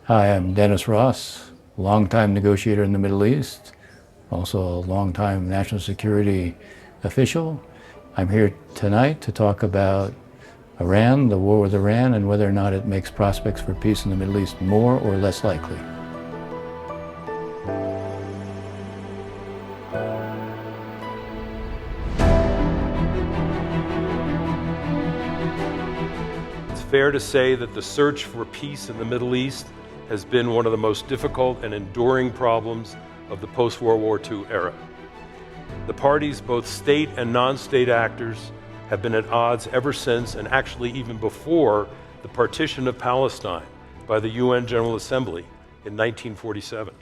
Hi, I'm Dennis Ross, longtime negotiator in the Middle East, also a longtime national security official. I'm here tonight to talk about Iran, the war with Iran, and whether or not it makes prospects for peace in the Middle East more or less likely. It's fair to say that the search for peace in the Middle East has been one of the most difficult and enduring problems of the post-World War II era. The parties, both state and non-state actors, have been at odds ever since, and actually even before, the partition of Palestine by the UN General Assembly in 1947,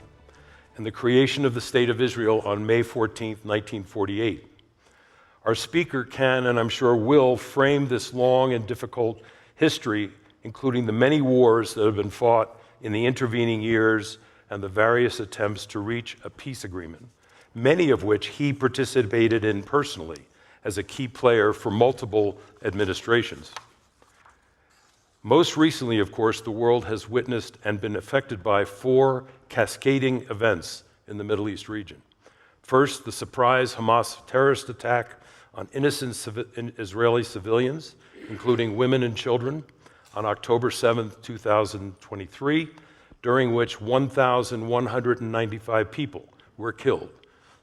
and the creation of the State of Israel on May 14, 1948. Our speaker can, and I'm sure will, frame this long and difficult history, including the many wars that have been fought in the intervening years and the various attempts to reach a peace agreement, many of which he participated in personally as a key player for multiple administrations. Most recently, of course, the world has witnessed and been affected by four cascading events in the Middle East region. First, the surprise Hamas terrorist attack on innocent Israeli civilians, including women and children, on October 7, 2023, during which 1,195 people were killed.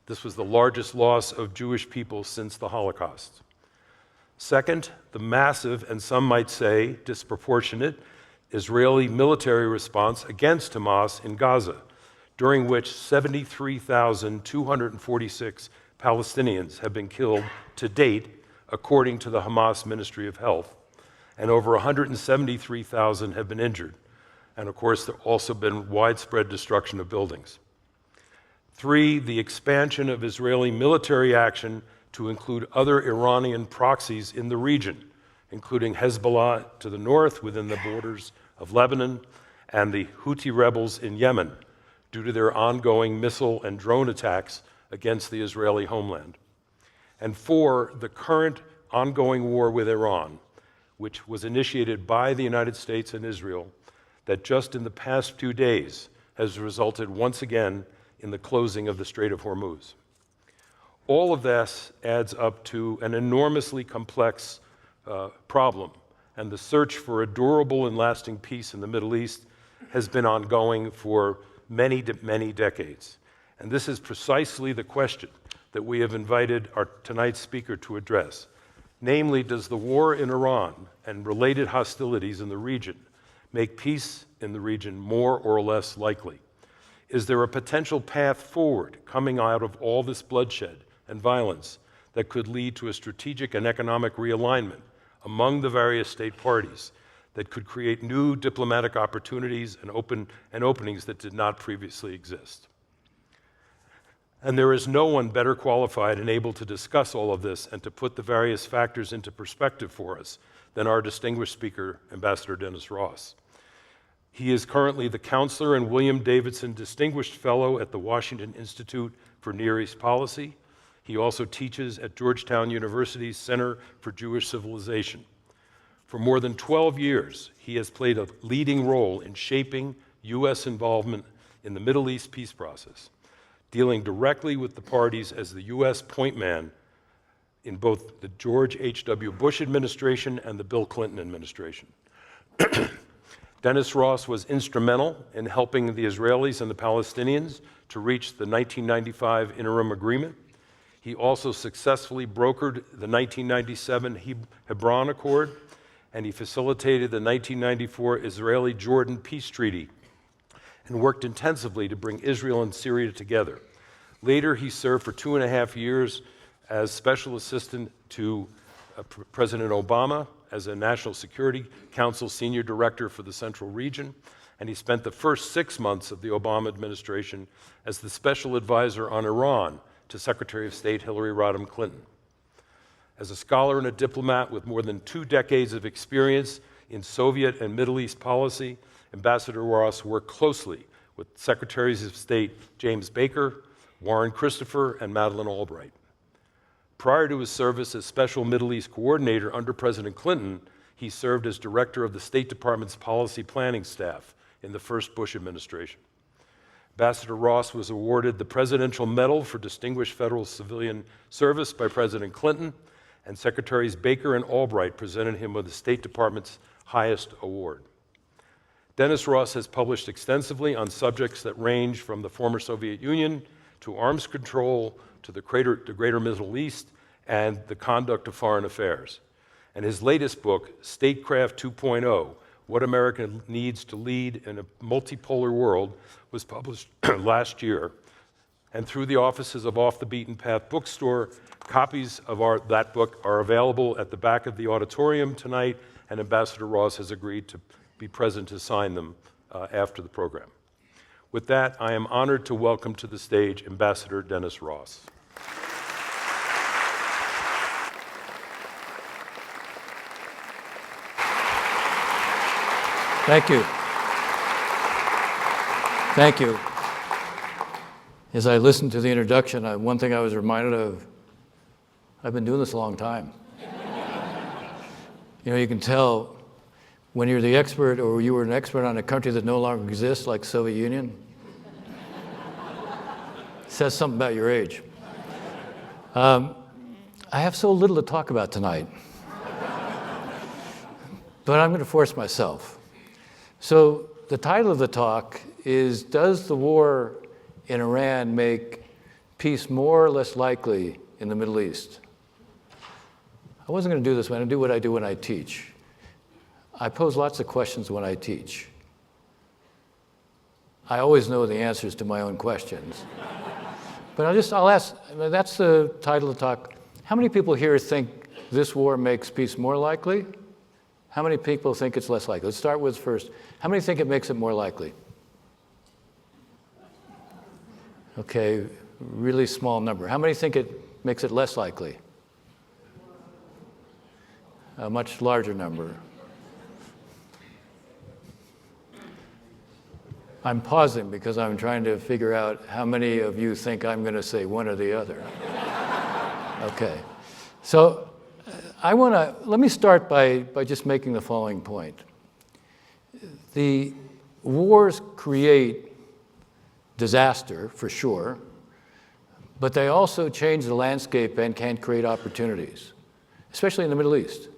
This was the largest loss of Jewish people since the Holocaust. Second, the massive, and some might say disproportionate, Israeli military response against Hamas in Gaza, during which 73,246 Palestinians have been killed to date, according to the Hamas Ministry of Health, and over 173,000 have been injured. And of course, there have also been widespread destruction of buildings. Three, the expansion of Israeli military action to include other Iranian proxies in the region, including Hezbollah to the north within the borders of Lebanon and the Houthi rebels in Yemen, due to their ongoing missile and drone attacks against the Israeli homeland. And four, the current ongoing war with Iran, which was initiated by the United States and Israel, that just in the past few days has resulted once again in the closing of the Strait of Hormuz. All of this adds up to an enormously complex problem, and the search for a durable and lasting peace in the Middle East has been ongoing for many decades. And this is precisely the question that we have invited our tonight's speaker to address. Namely, does the war in Iran and related hostilities in the region make peace in the region more or less likely? Is there a potential path forward coming out of all this bloodshed and violence that could lead to a strategic and economic realignment among the various state parties that could create new diplomatic opportunities and openings that did not previously exist? And there is no one better qualified and able to discuss all of this and to put the various factors into perspective for us than our distinguished speaker, Ambassador Dennis Ross. He is currently the counselor and William Davidson Distinguished Fellow at the Washington Institute for Near East Policy. He also teaches at Georgetown University's Center for Jewish Civilization. For more than 12 years, he has played a leading role in shaping U.S. involvement in the Middle East peace process, dealing directly with the parties as the U.S. point man in both the George H.W. Bush administration and the Bill Clinton administration. Dennis Ross was instrumental in helping the Israelis and the Palestinians to reach the 1995 interim agreement. He also successfully brokered the 1997 Hebron Accord, and he facilitated the 1994 Israeli-Jordan Peace Treaty and worked intensively to bring Israel and Syria together. Later, he served for 2.5 years as Special Assistant to President Obama, as a National Security Council Senior Director for the Central Region, and he spent the first 6 months of the Obama administration as the Special Advisor on Iran to Secretary of State Hillary Rodham Clinton. As a scholar and a diplomat with more than 2 decades of experience in Soviet and Middle East policy, Ambassador Ross worked closely with Secretaries of State James Baker, Warren Christopher, and Madeleine Albright. Prior to his service as Special Middle East Coordinator under President Clinton, he served as Director of the State Department's Policy Planning Staff in the first Bush administration. Ambassador Ross was awarded the Presidential Medal for Distinguished Federal Civilian Service by President Clinton, and Secretaries Baker and Albright presented him with the State Department's highest award. Dennis Ross has published extensively on subjects that range from the former Soviet Union to arms control to the greater Middle East and the conduct of foreign affairs. And his latest book, Statecraft 2.0, What America Needs to Lead in a Multipolar World, was published last year. And through the offices of Off the Beaten Path Bookstore, copies of that book are available at the back of the auditorium tonight, and Ambassador Ross has agreed to be present to sign them after the program. With that, I am honored to welcome to the stage Ambassador Dennis Ross. Thank you. Thank you. As I listened to the introduction, one thing I was reminded of, I've been doing this a long time. You can tell when you're the expert or you were an expert on a country that no longer exists, like Soviet Union. It says something about your age. I have so little to talk about tonight, but I'm going to force myself. So the title of the talk is, Does the War in Iran Make Peace More or Less Likely in the Middle East? I wasn't going to do this when I do what I do when I teach. I pose lots of questions when I teach. I always know the answers to my own questions. But I'll ask, that's the title of the talk. How many people here think this war makes peace more likely? How many people think it's less likely? Let's start with first. How many think it makes it more likely? Okay, really small number. How many think it makes it less likely? A much larger number. I'm pausing because I'm trying to figure out how many of you think I'm going to say one or the other. Okay, so let me start by just making the following point. The wars create disaster, for sure, but they also change the landscape and can create opportunities, especially in the Middle East.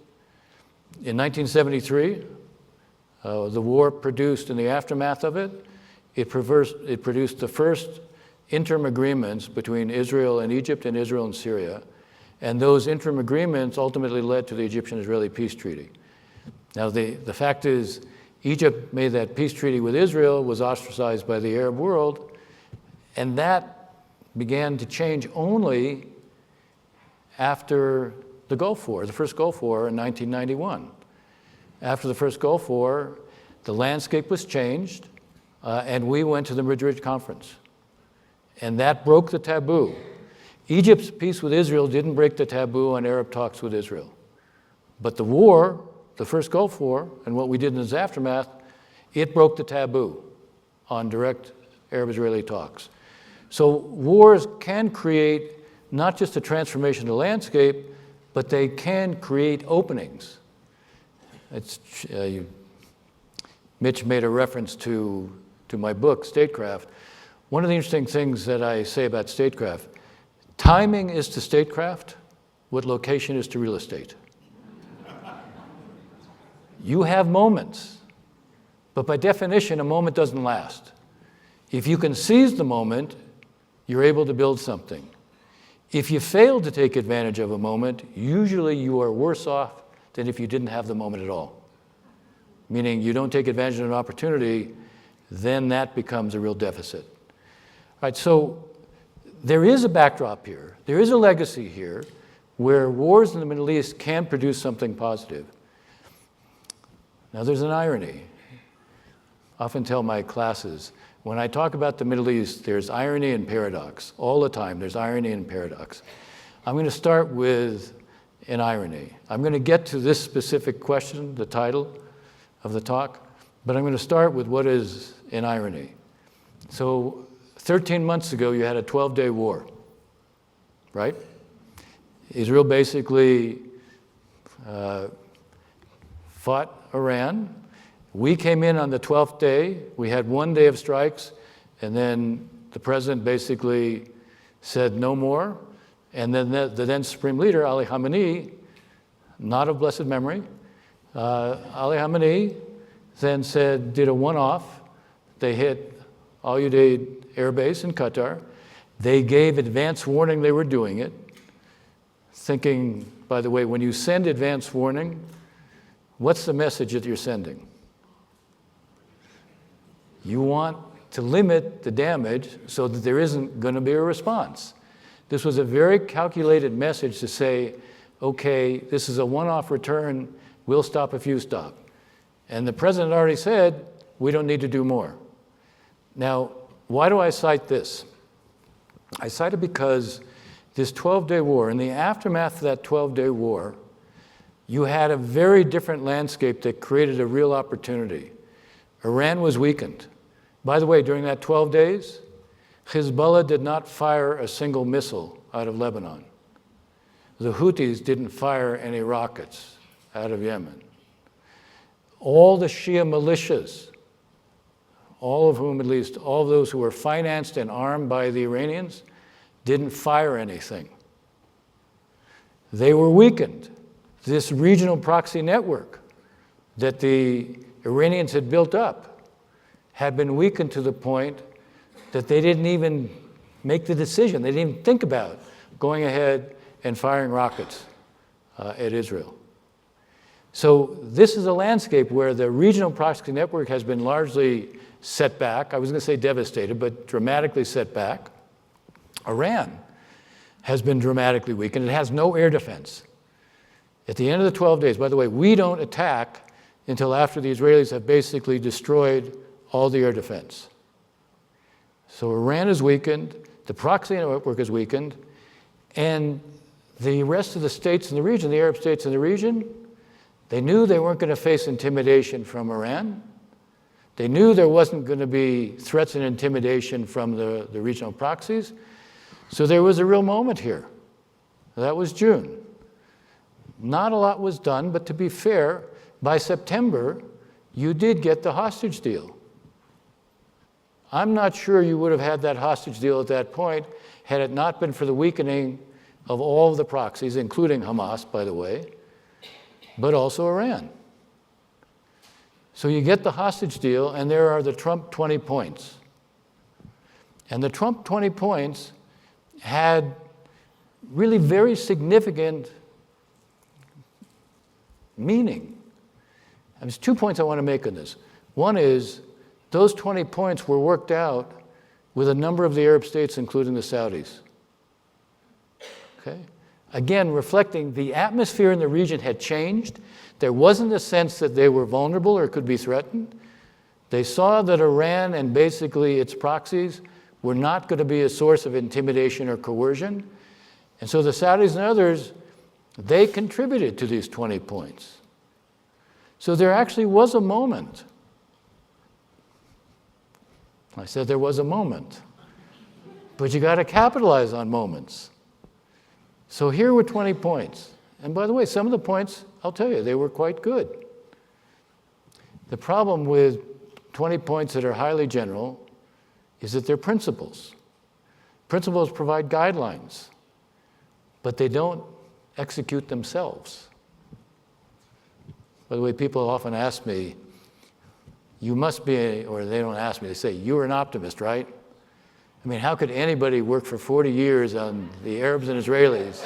In 1973, the war produced, in the aftermath of it, it produced the first interim agreements between Israel and Egypt and Israel and Syria. And those interim agreements ultimately led to the Egyptian-Israeli peace treaty. Now, the fact is, Egypt made that peace treaty with Israel, was ostracized by the Arab world, and that began to change only after the Gulf War, the first Gulf War in 1991. After the first Gulf War, the landscape was changed, and we went to the Madrid Conference. And that broke the taboo. Egypt's peace with Israel didn't break the taboo on Arab talks with Israel. But the war, the first Gulf War, and what we did in its aftermath, it broke the taboo on direct Arab-Israeli talks. So wars can create not just a transformation of the landscape, but they can create openings. Mitch made a reference to my book, Statecraft. One of the interesting things that I say about statecraft, timing is to statecraft what location is to real estate. You have moments, but by definition, a moment doesn't last. If you can seize the moment, you're able to build something. If you fail to take advantage of a moment, usually you are worse off than if you didn't have the moment at all. Meaning you don't take advantage of an opportunity, then that becomes a real deficit. All right, so there is a backdrop here. There is a legacy here where wars in the Middle East can produce something positive. Now, there's an irony. I often tell my classes, when I talk about the Middle East, there's irony and paradox. All the time, there's irony and paradox. I'm going to start with an irony. I'm going to get to this specific question, the title of the talk, but I'm going to start with what is an irony. So 13 months ago, you had a 12-day war, right? Israel basically fought Iran, We came in on the 12th day. We had 1 day of strikes, and then the president basically said no more. And then the then Supreme Leader, Ali Khamenei, not of blessed memory, Ali Khamenei then did a one-off. They hit Al Udeid Air Base in Qatar. They gave advance warning they were doing it, thinking, by the way, when you send advance warning, what's the message that you're sending? You want to limit the damage so that there isn't going to be a response. This was a very calculated message to say, okay, this is a one-off return, we'll stop if you stop. And the president already said, we don't need to do more. Now, why do I cite this? I cite it because this 12-day war, in the aftermath of that 12-day war, you had a very different landscape that created a real opportunity. Iran was weakened. By the way, during that 12 days, Hezbollah did not fire a single missile out of Lebanon. The Houthis didn't fire any rockets out of Yemen. All the Shia militias, all of whom, at least all of those who were financed and armed by the Iranians, didn't fire anything. They were weakened. This regional proxy network that the Iranians had built up had been weakened to the point that they didn't even make the decision. They didn't even think about going ahead and firing rockets at Israel. So this is a landscape where the regional proxy network has been largely set back. I was going to say devastated, but dramatically set back. Iran has been dramatically weakened. It has no air defense. At the end of the 12 days, by the way, we don't attack until after the Israelis have basically destroyed all the air defense. So Iran is weakened, the proxy network is weakened, and the rest of the states in the region, the Arab states in the region, they knew they weren't going to face intimidation from Iran. They knew there wasn't going to be threats and intimidation from the regional proxies. So there was a real moment here. That was June. Not a lot was done, but to be fair, by September, you did get the hostage deal. I'm not sure you would have had that hostage deal at that point had it not been for the weakening of all of the proxies, including Hamas, by the way, but also Iran. So you get the hostage deal, and there are the Trump 20 points. And the Trump 20 points had really very significant meaning. There's 2 points I want to make on this. One is those 20 points were worked out with a number of the Arab states, including the Saudis. Okay? Again, reflecting the atmosphere in the region had changed. There wasn't a sense that they were vulnerable or could be threatened. They saw that Iran and basically its proxies were not going to be a source of intimidation or coercion. And so the Saudis and others, they contributed to these 20 points. So there actually was a moment. I said there was a moment. But you got to capitalize on moments. So here were 20 points. And by the way, some of the points, I'll tell you, they were quite good. The problem with 20 points that are highly general is that they're principles. Principles provide guidelines, but they don't execute themselves. By the way, people often ask me, you must be, or they don't ask me, they say, you're an optimist, right? I mean, how could anybody work for 40 years on the Arabs and Israelis,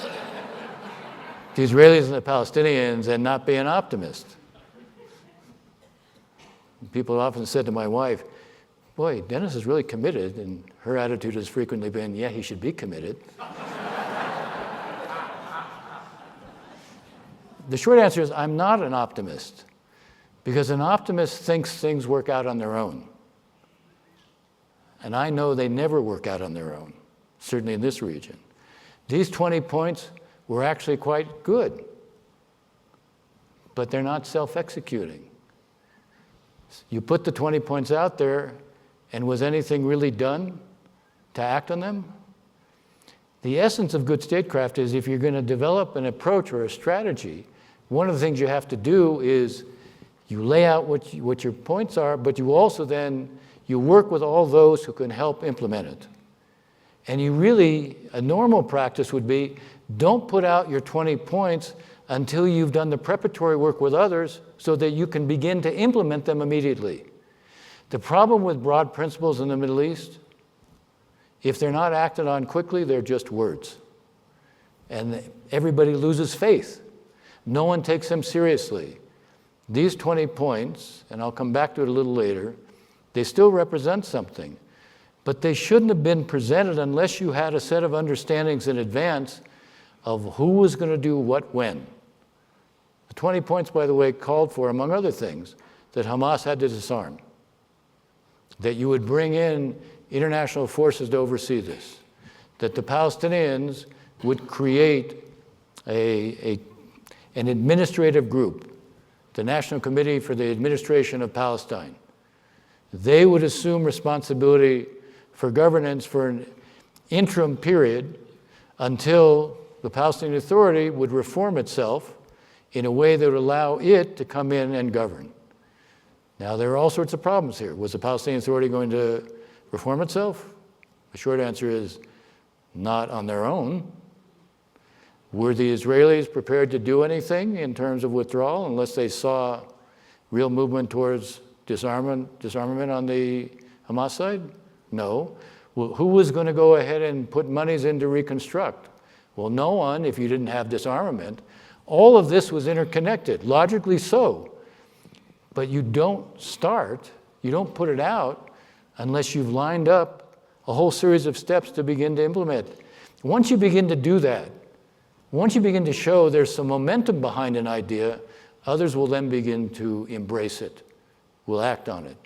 the Israelis and the Palestinians, and not be an optimist? People often said to my wife, boy, Dennis is really committed, and her attitude has frequently been, yeah, he should be committed. The short answer is I'm not an optimist, because an optimist thinks things work out on their own. And I know they never work out on their own, certainly in this region. These 20 points were actually quite good, but they're not self-executing. You put the 20 points out there, and was anything really done to act on them? The essence of good statecraft is if you're going to develop an approach or a strategy, one of the things you have to do is You lay out what your points are, but you also then, you work with all those who can help implement it. And you really, a normal practice would be, don't put out your 20 points until you've done the preparatory work with others so that you can begin to implement them immediately. The problem with broad principles in the Middle East, if they're not acted on quickly, they're just words. And everybody loses faith. No one takes them seriously. These 20 points, and I'll come back to it a little later, they still represent something. But they shouldn't have been presented unless you had a set of understandings in advance of who was going to do what when. The 20 points, by the way, called for, among other things, that Hamas had to disarm, that you would bring in international forces to oversee this, that the Palestinians would create an administrative group, the National Committee for the Administration of Palestine. They would assume responsibility for governance for an interim period until the Palestinian Authority would reform itself in a way that would allow it to come in and govern. Now, there are all sorts of problems here. Was the Palestinian Authority going to reform itself? The short answer is not on their own. Were the Israelis prepared to do anything in terms of withdrawal unless they saw real movement towards disarmament on the Hamas side? No. Well, who was going to go ahead and put monies in to reconstruct? Well, no one, if you didn't have disarmament. All of this was interconnected, logically so. But you don't put it out unless you've lined up a whole series of steps to begin to implement. Once you begin to do that, once you begin to show there's some momentum behind an idea, others will then begin to embrace it, will act on it.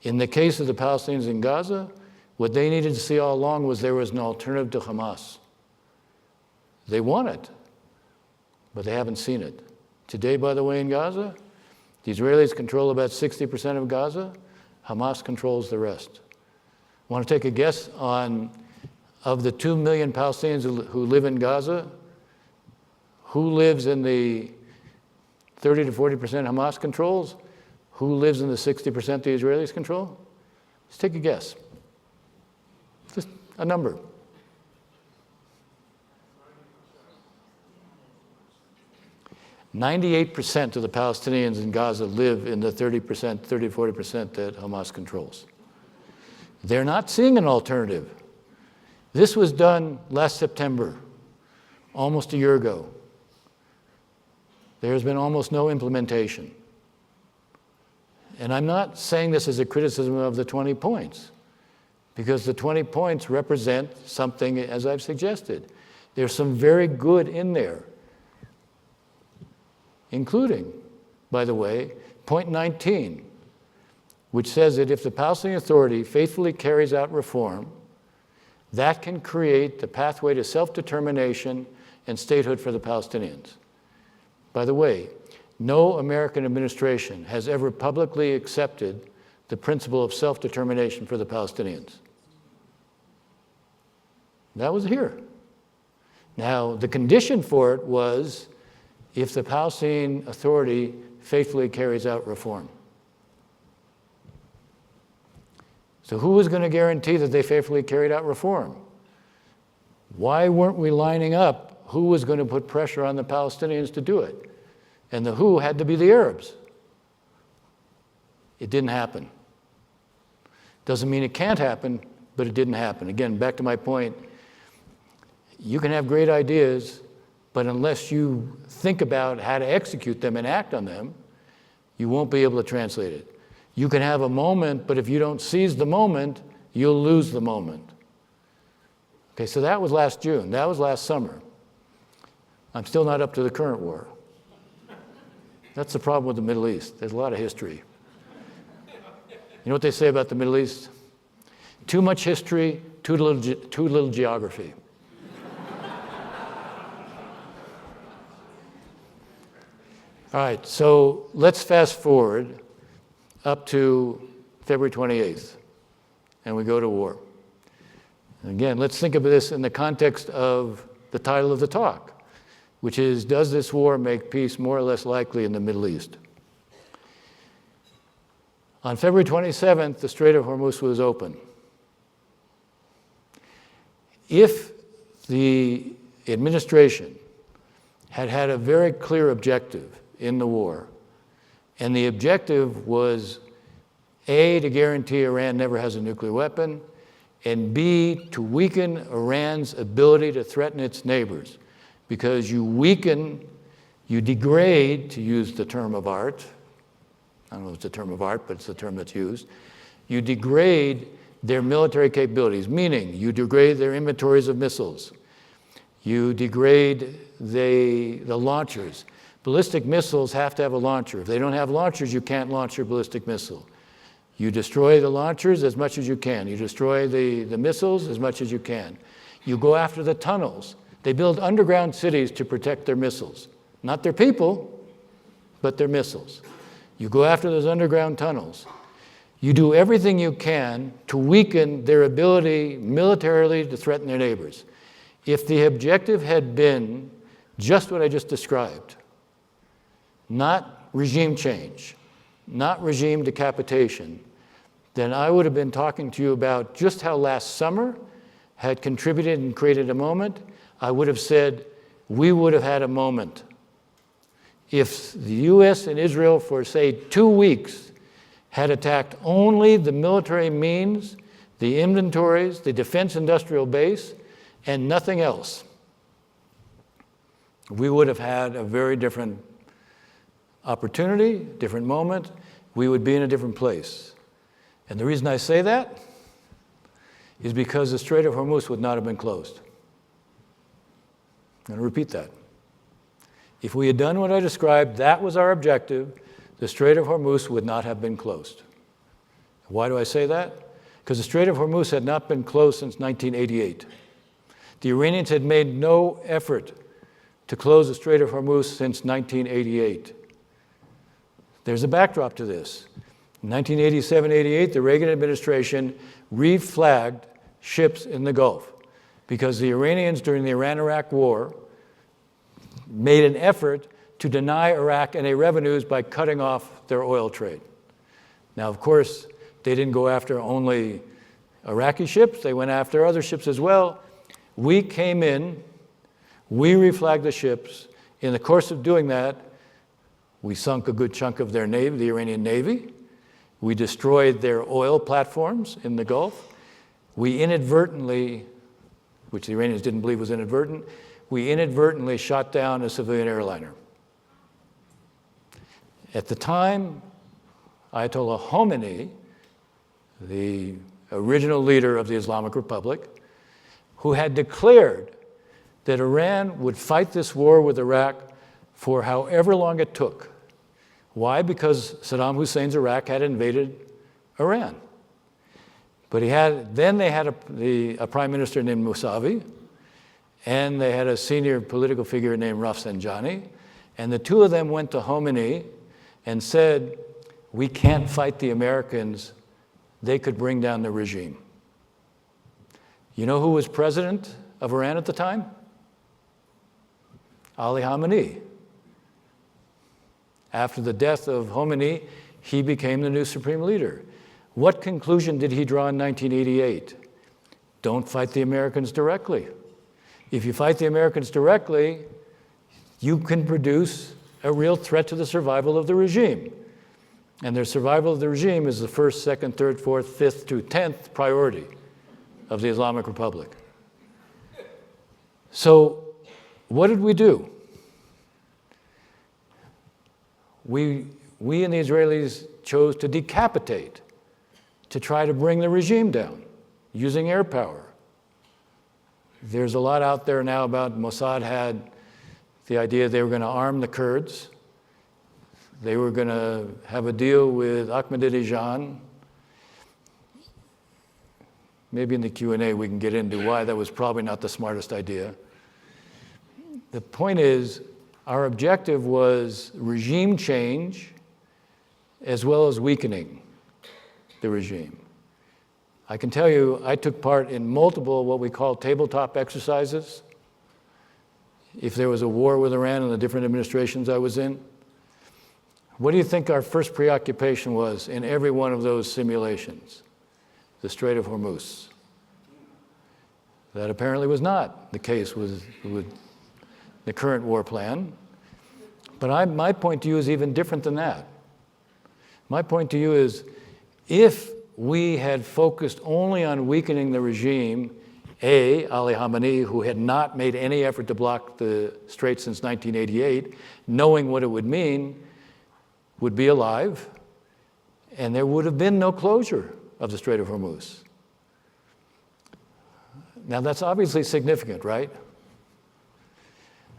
In the case of the Palestinians in Gaza, what they needed to see all along was there was an alternative to Hamas. They want it, but they haven't seen it. Today, by the way, in Gaza, the Israelis control about 60% of Gaza. Hamas controls the rest. Want to take a guess on, of the 2 million Palestinians who live in Gaza, who lives in the 30 to 40% Hamas controls? Who lives in the 60% the Israelis control? Just take a guess. Just a number. 98% of the Palestinians in Gaza live in the 30%, 40% that Hamas controls. They're not seeing an alternative. This was done last September, almost a year ago. There's been almost no implementation. And I'm not saying this as a criticism of the 20 points, because the 20 points represent something, as I've suggested. There's some very good in there, including, by the way, point 19, which says that if the Palestinian Authority faithfully carries out reform, that can create the pathway to self-determination and statehood for the Palestinians. By the way, no American administration has ever publicly accepted the principle of self-determination for the Palestinians. That was here. Now, the condition for it was if the Palestinian Authority faithfully carries out reform. So who was going to guarantee that they faithfully carried out reform? Why weren't we lining up who was going to put pressure on the Palestinians to do it? And the who had to be the Arabs. It didn't happen. Doesn't mean it can't happen, but it didn't happen. Again, back to my point, you can have great ideas, but unless you think about how to execute them and act on them, you won't be able to translate it. You can have a moment, but if you don't seize the moment, you'll lose the moment. Okay, so that was last June. That was last summer. I'm still not up to the current war. That's the problem with the Middle East. There's a lot of history. You know what they say about the Middle East? Too much history, too little geography. All right, so let's fast forward up to February 28th, and we go to war. And again, let's think of this in the context of the title of the talk, which is, does this war make peace more or less likely in the Middle East? On February 27th, the Strait of Hormuz was open. If the administration had had a very clear objective in the war, and the objective was A, to guarantee Iran never has a nuclear weapon, and B, to weaken Iran's ability to threaten its neighbors, because you weaken, you degrade, to use the term of art, I don't know if it's a term of art, but it's the term that's used, you degrade their military capabilities, meaning you degrade their inventories of missiles, you degrade the launchers. Ballistic missiles have to have a launcher. If they don't have launchers, you can't launch your ballistic missile. You destroy the launchers as much as you can. You destroy the missiles as much as you can. You go after the tunnels. They build underground cities to protect their missiles. Not their people, but their missiles. You go after those underground tunnels. You do everything you can to weaken their ability militarily to threaten their neighbors. If the objective had been just what I just described, not regime change, not regime decapitation, then I would have been talking to you about just how last summer had contributed and created a moment. I would have said, we would have had a moment. If the US and Israel for, say, 2 weeks had attacked only the military means, the inventories, the defense industrial base, and nothing else, we would have had a very different opportunity, different moment. We would be in a different place. And the reason I say that is because the Strait of Hormuz would not have been closed. I'm going to repeat that. If we had done what I described, that was our objective, the Strait of Hormuz would not have been closed. Why do I say that? Because the Strait of Hormuz had not been closed since 1988. The Iranians had made no effort to close the Strait of Hormuz since 1988. There's a backdrop to this. In 1987-88, the Reagan administration reflagged ships in the Gulf because the Iranians during the Iran-Iraq War made an effort to deny Iraq any revenues by cutting off their oil trade. Now, of course, they didn't go after only Iraqi ships, they went after other ships as well. We came in, we reflagged the ships. In the course of doing that, we sunk a good chunk of their navy, the Iranian Navy. We destroyed their oil platforms in the Gulf. We inadvertently, which the Iranians didn't believe was inadvertent, we inadvertently shot down a civilian airliner. At the time, Ayatollah Khomeini, the original leader of the Islamic Republic, who had declared that Iran would fight this war with Iraq for however long it took. Why? Because Saddam Hussein's Iraq had invaded Iran. But they had a prime minister named Mousavi, and they had a senior political figure named Rafsanjani, and the two of them went to Khomeini and said, we can't fight the Americans, they could bring down the regime. You know who was president of Iran at the time? Ali Khamenei. After the death of Khomeini, he became the new supreme leader. What conclusion did he draw in 1988? Don't fight the Americans directly. If you fight the Americans directly, you can produce a real threat to the survival of the regime. And their survival of the regime is the first, second, third, fourth, fifth, to 10th priority of the Islamic Republic. So what did we do? We and the Israelis chose to decapitate, to try to bring the regime down using air power. There's a lot out there now about Mossad had the idea they were going to arm the Kurds. They were going to have a deal with Ahmadinejad. Maybe in the Q&A we can get into why that was probably not the smartest idea. The point is, our objective was regime change as well as weakening the regime. I can tell you, I took part in multiple what we call tabletop exercises. If there was a war with Iran in the different administrations I was in, What do you think our first preoccupation was in every one of those simulations? The Strait of Hormuz. That apparently was not the case with the current war plan. But my point to you is even different than that. My point to you is, if we had focused only on weakening the regime, Ali Khamenei, who had not made any effort to block the Strait since 1988, knowing what it would mean, would be alive, and there would have been no closure of the Strait of Hormuz. Now, that's obviously significant, right?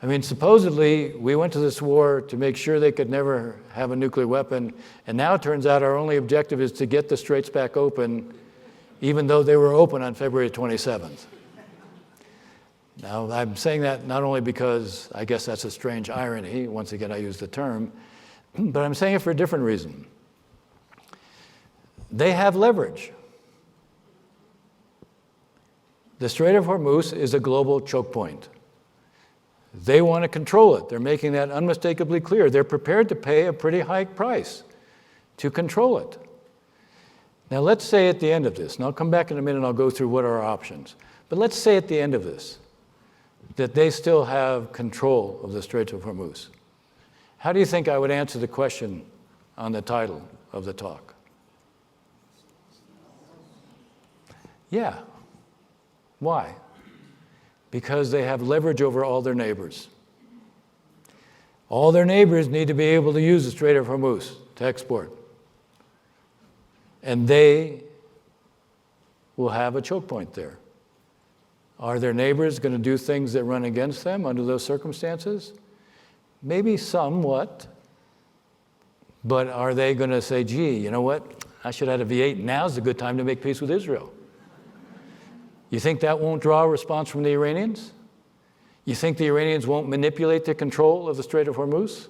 I mean, supposedly, we went to this war to make sure they could never have a nuclear weapon, and now it turns out our only objective is to get the straits back open, even though they were open on February 27th. Now, I'm saying that not only because I guess that's a strange irony, once again I use the term, but I'm saying it for a different reason. They have leverage. The Strait of Hormuz is a global choke point. They want to control it. They're making that unmistakably clear. They're prepared to pay a pretty high price to control it. Now, let's say at the end of this, and I'll come back in a minute and I'll go through what are our options, but let's say at the end of this that they still have control of the Strait of Hormuz. How do you think I would answer the question on the title of the talk? Yeah. Why? Because they have leverage over all their neighbors. All their neighbors need to be able to use the Strait of Hormuz to export. And they will have a choke point there. Are their neighbors going to do things that run against them under those circumstances? Maybe somewhat. But are they going to say, gee, you know what? I should have had a V8. Now's a good time to make peace with Israel. You think that won't draw a response from the Iranians? You think the Iranians won't manipulate the control of the Strait of Hormuz?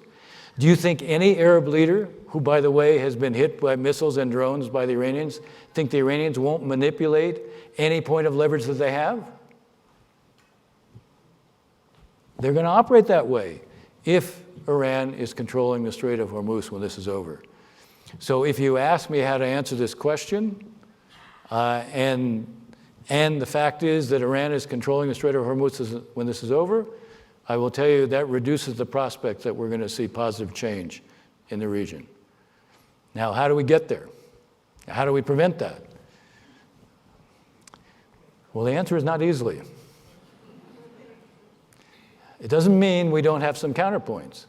Do you think any Arab leader, who, by the way, has been hit by missiles and drones by the Iranians, think the Iranians won't manipulate any point of leverage that they have? They're going to operate that way if Iran is controlling the Strait of Hormuz when this is over. So if you ask me how to answer this question, and the fact is that Iran is controlling the Strait of Hormuz when this is over, I will tell you that reduces the prospect that we're going to see positive change in the region. Now, how do we get there? How do we prevent that? Well, the answer is not easily. It doesn't mean we don't have some counterpoints.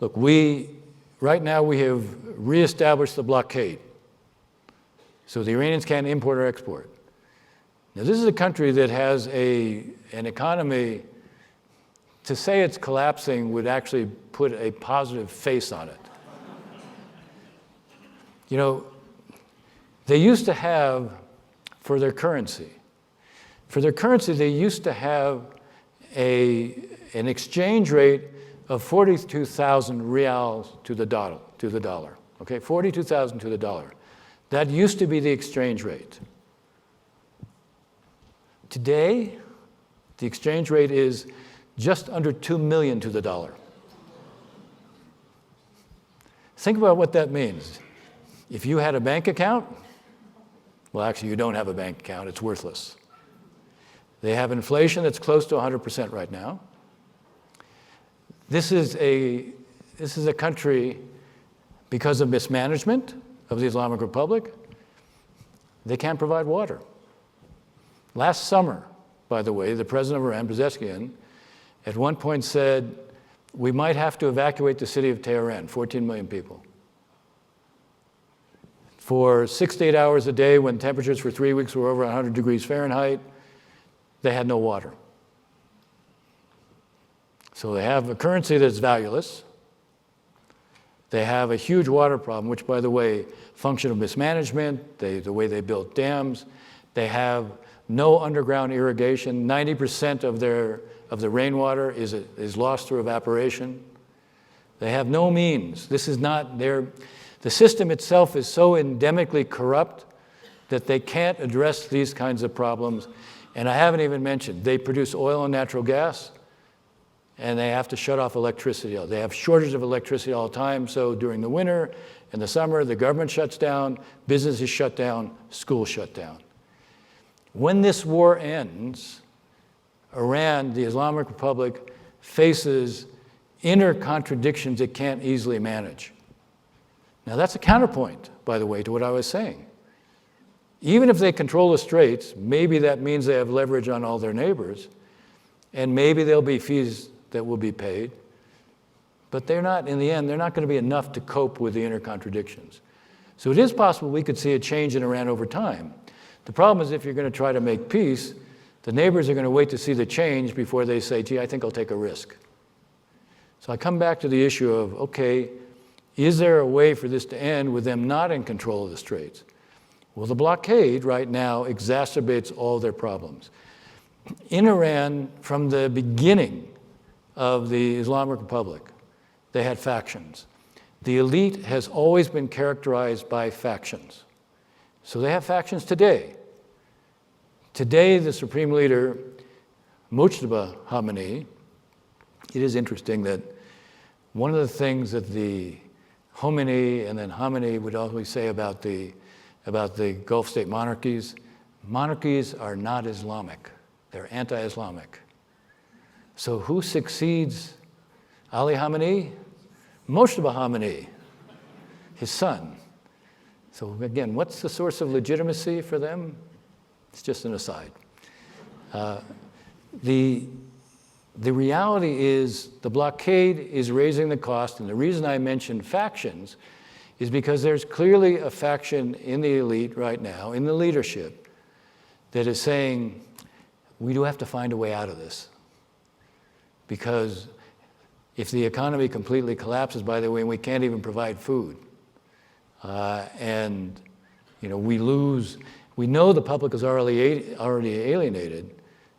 Look, right now we have reestablished the blockade. So the Iranians can't import or export. Now, this is a country that has an economy, to say it's collapsing would actually put a positive face on it. You know, they used to have, for their currency, they used to have an exchange rate of 42,000 reals to the dollar, okay? 42,000 to the dollar. That used to be the exchange rate. Today, the exchange rate is just under 2 million to the dollar. Think about what that means. If you had a bank account, well, actually, you don't have a bank account, it's worthless. They have inflation that's close to 100% right now. This is a country, because of mismanagement of the Islamic Republic, they can't provide water. Last summer, by the way, the president of Iran, Pezeshkian, at one point said, we might have to evacuate the city of Tehran, 14 million people. For 6 to 8 hours a day, when temperatures for 3 weeks were over 100 degrees Fahrenheit, they had no water. So they have a currency that's valueless. They have a huge water problem, which, by the way, function of mismanagement, the way they built dams. They have no underground irrigation. 90% of the rainwater is lost through evaporation. They have no means. This is not the system itself is so endemically corrupt that they can't address these kinds of problems. And I haven't even mentioned, they produce oil and natural gas, and they have to shut off electricity. They have shortage of electricity all the time, so during the winter and the summer, the government shuts down, businesses shut down, schools shut down. When this war ends, Iran, the Islamic Republic, faces inner contradictions it can't easily manage. Now that's a counterpoint, by the way, to what I was saying. Even if they control the straits, maybe that means they have leverage on all their neighbors, and maybe there'll be fees that will be paid, but they're not, in the end, they're not going to be enough to cope with the inner contradictions. So it is possible we could see a change in Iran over time. The problem is if you're going to try to make peace, the neighbors are going to wait to see the change before they say, gee, I think I'll take a risk. So I come back to the issue of, okay, is there a way for this to end with them not in control of the straits? Well, the blockade right now exacerbates all their problems. In Iran, from the beginning of the Islamic Republic, they had factions. The elite has always been characterized by factions. So they have factions today. Today, the supreme leader, Mujtaba Khamenei, it is interesting that one of the things that the Khomeini and then Khamenei would always say about the Gulf state monarchies are not Islamic. They're anti-Islamic. So who succeeds Ali Khamenei? Mujtaba Khamenei, his son. So again, what's the source of legitimacy for them? It's just an aside. The reality is the blockade is raising the cost, and the reason I mentioned factions is because there's clearly a faction in the elite right now, in the leadership, that is saying, we do have to find a way out of this. Because if the economy completely collapses, by the way, we can't even provide food, and we lose. We know the public is already alienated,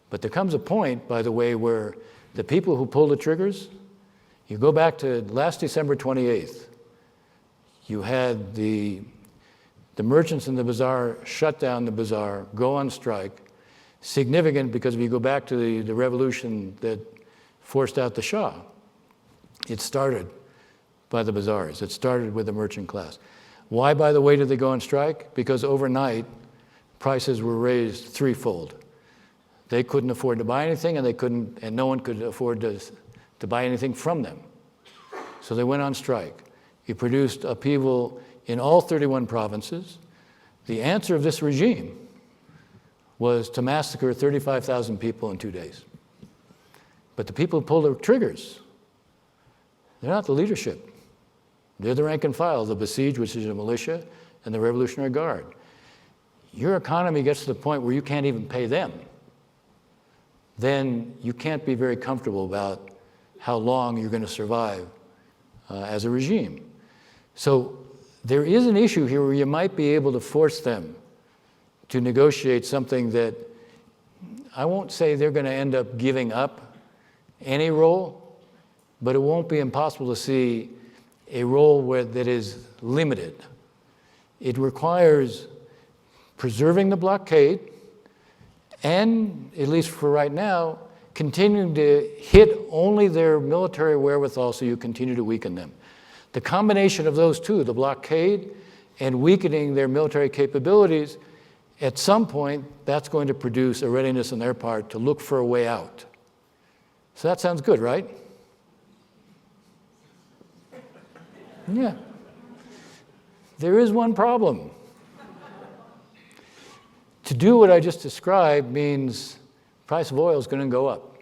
but there comes a point, by the way, where the people who pull the triggers, you go back to last December 28th, you had the merchants in the bazaar shut down the bazaar, go on strike. Significant because if you go back to the revolution that forced out the Shah, it started by the bazaars. It started with the merchant class. Why, by the way, did they go on strike? Because overnight, prices were raised threefold. They couldn't afford to buy anything, and no one could afford to buy anything from them. So they went on strike. It produced upheaval in all 31 provinces. The answer of this regime was to massacre 35,000 people in 2 days. But the people who pulled the triggers, they're not the leadership. They're the rank and file, the Besieged, which is the militia, and the Revolutionary Guard. Your economy gets to the point where you can't even pay them. Then you can't be very comfortable about how long you're going to survive as a regime. So there is an issue here where you might be able to force them to negotiate something that I won't say they're going to end up giving up any role, but it won't be impossible to see a role that is limited. It requires preserving the blockade and, at least for right now, continuing to hit only their military wherewithal so you continue to weaken them. The combination of those two, the blockade and weakening their military capabilities, at some point, that's going to produce a readiness on their part to look for a way out. So that sounds good, right? Yeah. There is one problem. To do what I just described means the price of oil is going to go up.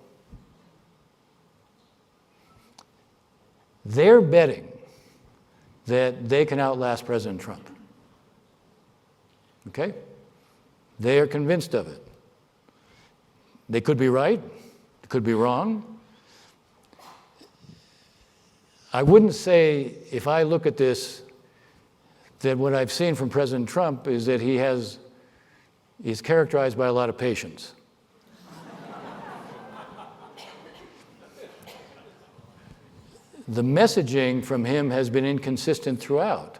They're betting that they can outlast President Trump. Okay? They are convinced of it. They could be right, they could be wrong. I wouldn't say, if I look at this, that what I've seen from President Trump is that he's characterized by a lot of patience. The messaging from him has been inconsistent throughout.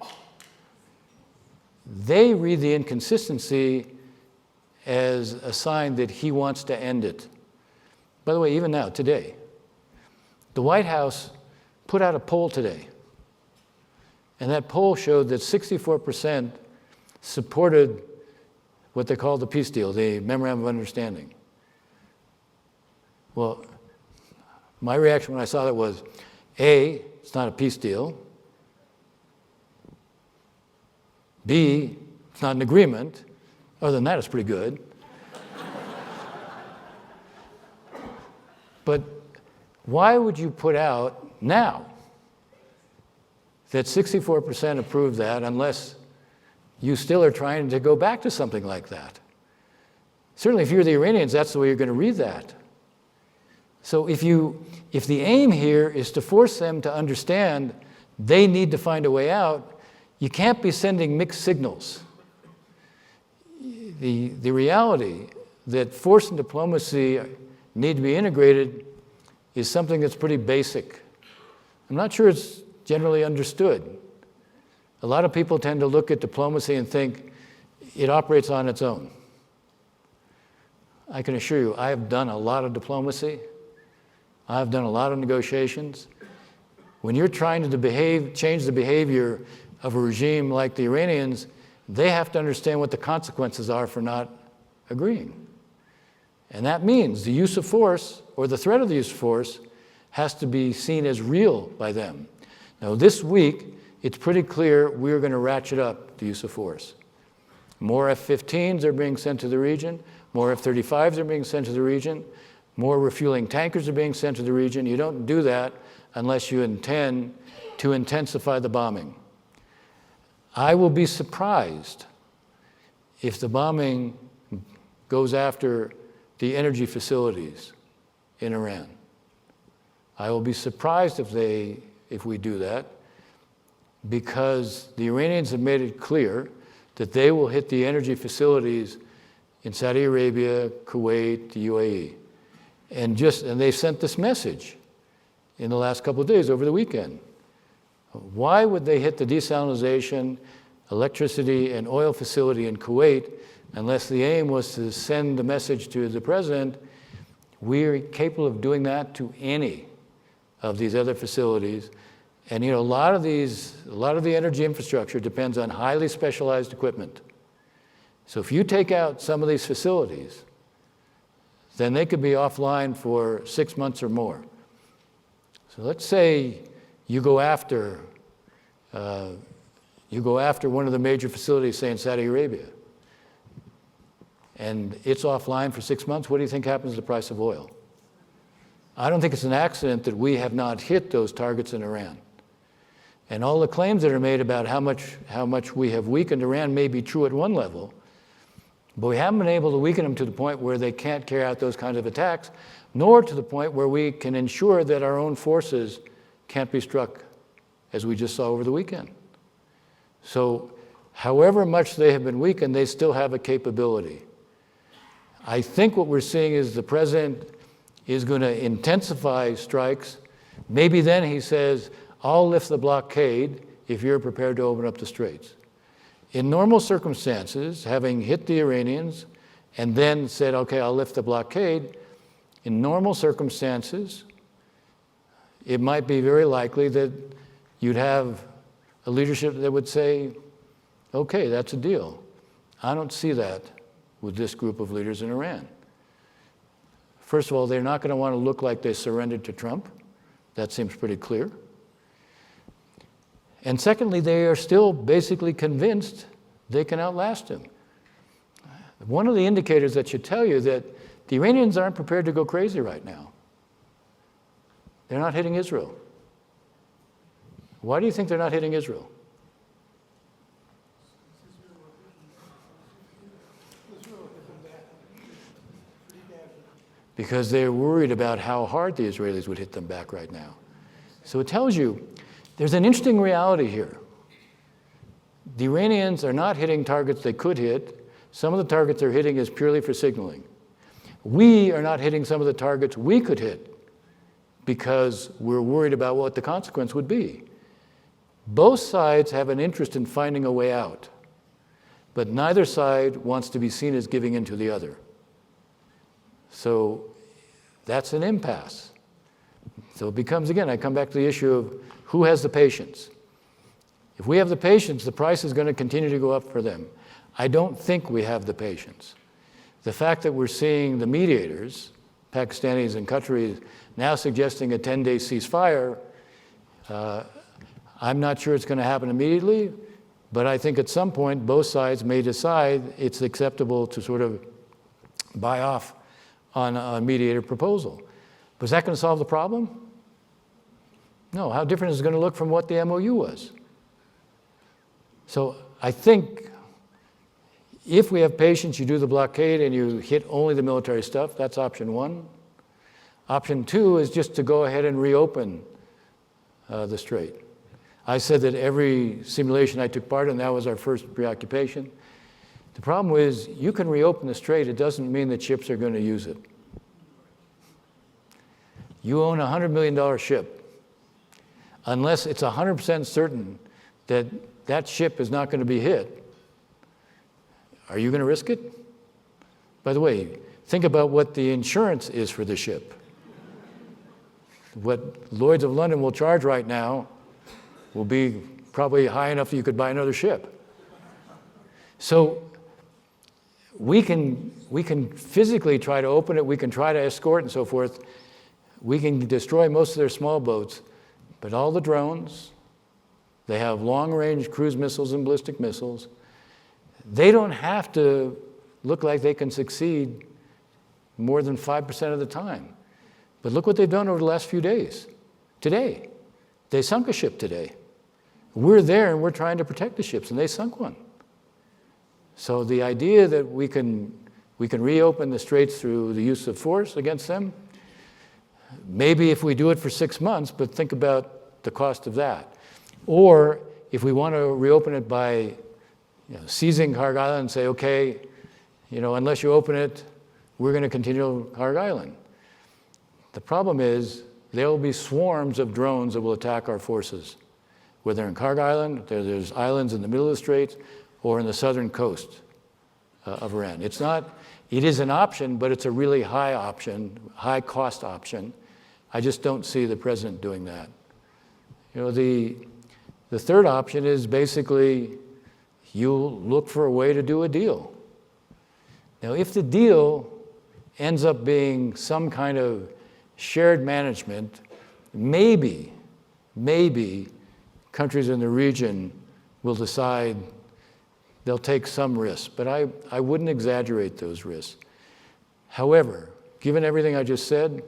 They read the inconsistency as a sign that he wants to end it. By the way, even now, today, The White House put out a poll today, and that poll showed that 64% supported what they call the peace deal, the memorandum of understanding. Well, my reaction when I saw that was, A, it's not a peace deal. B, it's not an agreement. Other than that, it's pretty good. But why would you put out now that 64% approve that unless you still are trying to go back to something like that? Certainly, if you're the Iranians, that's the way you're going to read that. So if the aim here is to force them to understand they need to find a way out, you can't be sending mixed signals. The reality that force and diplomacy need to be integrated is something that's pretty basic. I'm not sure it's generally understood. A lot of people tend to look at diplomacy and think it operates on its own. I can assure you, I have done a lot of diplomacy. I've done a lot of negotiations. When you're trying to change the behavior of a regime like the Iranians, they have to understand what the consequences are for not agreeing. And that means the use of force, or the threat of the use of force, has to be seen as real by them. Now, this week, it's pretty clear we're going to ratchet up the use of force. More F-15s are being sent to the region. More F-35s are being sent to the region. More refueling tankers are being sent to the region. You don't do that unless you intend to intensify the bombing. I will be surprised if the bombing goes after the energy facilities in Iran. I will be surprised if we do that, because the Iranians have made it clear that they will hit the energy facilities in Saudi Arabia, Kuwait, the UAE. And they sent this message in the last couple of days over the weekend. Why would they hit the desalination, electricity, and oil facility in Kuwait unless the aim was to send a message to the president, we're capable of doing that to any of these other facilities? And a lot of the energy infrastructure depends on highly specialized equipment. So if you take out some of these facilities, then they could be offline for 6 months or more. So let's say you go after one of the major facilities, say in Saudi Arabia, and it's offline for 6 months. What do you think happens to the price of oil? I don't think it's an accident that we have not hit those targets in Iran. And all the claims that are made about how much we have weakened Iran may be true at one level, but we haven't been able to weaken them to the point where they can't carry out those kinds of attacks, nor to the point where we can ensure that our own forces can't be struck, as we just saw over the weekend. So however much they have been weakened, they still have a capability. I think what we're seeing is the president is going to intensify strikes. Maybe then he says, I'll lift the blockade if you're prepared to open up the straits. In normal circumstances, having hit the Iranians and then said, okay, I'll lift the blockade, in normal circumstances, it might be very likely that you'd have a leadership that would say, okay, that's a deal. I don't see that with this group of leaders in Iran. First of all, they're not going to want to look like they surrendered to Trump. That seems pretty clear. And secondly, they are still basically convinced they can outlast him. One of the indicators that should tell you that the Iranians aren't prepared to go crazy right now. They're not hitting Israel. Why do you think they're not hitting Israel? Because they're worried about how hard the Israelis would hit them back right now. So it tells you there's an interesting reality here. The Iranians are not hitting targets they could hit. Some of the targets they're hitting is purely for signaling. We are not hitting some of the targets we could hit because we're worried about what the consequence would be. Both sides have an interest in finding a way out, but neither side wants to be seen as giving in to the other. So that's an impasse. So it becomes, again, I come back to the issue of who has the patience. If we have the patience, the price is going to continue to go up for them. I don't think we have the patience. The fact that we're seeing the mediators, Pakistanis and Qataris, now suggesting a 10-day ceasefire, I'm not sure it's going to happen immediately, but I think at some point both sides may decide it's acceptable to sort of buy off on a mediator proposal. But is that going to solve the problem? No. How different is it going to look from what the MOU was? So I think if we have patience, you do the blockade and you hit only the military stuff. That's option one. Option two is just to go ahead and reopen the strait. I said that every simulation I took part in, that was our first preoccupation. The problem is you can reopen the strait. It doesn't mean that ships are going to use it. You own a $100 million ship. Unless it's 100% certain that that ship is not going to be hit, are you going to risk it? By the way, think about what the insurance is for the ship. What Lloyd's of London will charge right now will be probably high enough that you could buy another ship. So we can physically try to open it, we can try to escort and so forth, we can destroy most of their small boats, but all the drones, they have long-range cruise missiles and ballistic missiles. They don't have to look like they can succeed more than 5% of the time. But look what they've done over the last few days. Today, they sunk a ship today. We're there and we're trying to protect the ships, and they sunk one. So the idea that we can reopen the straits through the use of force against them, maybe if we do it for 6 months, but think about the cost of that. Or if we want to reopen it by seizing Harg Island and say, okay, unless you open it, we're going to continue Harg Island. The problem is there will be swarms of drones that will attack our forces, whether in Harg Island, there's islands in the middle of the straits, or in the southern coast of Iran. It is an option, but it's a really high option, high cost option. I just don't see the president doing that. The third option is basically you look for a way to do a deal. Now, if the deal ends up being some kind of shared management, maybe countries in the region will decide they'll take some risks, but I wouldn't exaggerate those risks. However, given everything I just said,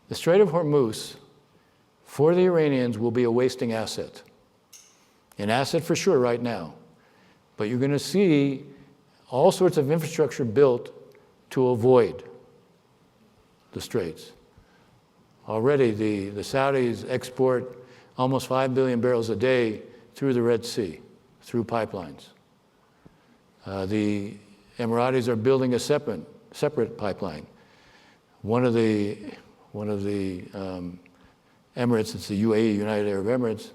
the Strait of Hormuz, for the Iranians, will be a wasting asset. An asset for sure right now. But you're going to see all sorts of infrastructure built to avoid the straits. Already the Saudis export almost 5 billion barrels a day through the Red Sea, through pipelines. The Emiratis are building a separate pipeline. One of the Emirates, it's the UAE, United Arab Emirates,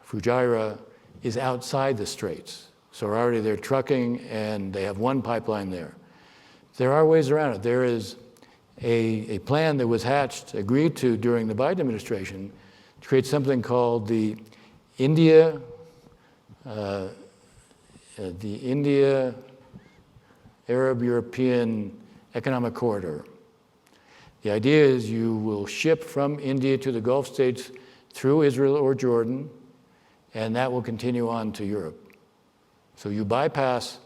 Fujairah, is outside the straits. So already they're trucking and they have one pipeline there. There are ways around it. There is a plan that was hatched, agreed to during the Biden administration, to create something called the India Arab-European Economic Corridor. The idea is you will ship from India to the Gulf states through Israel or Jordan, and that will continue on to Europe. So you bypass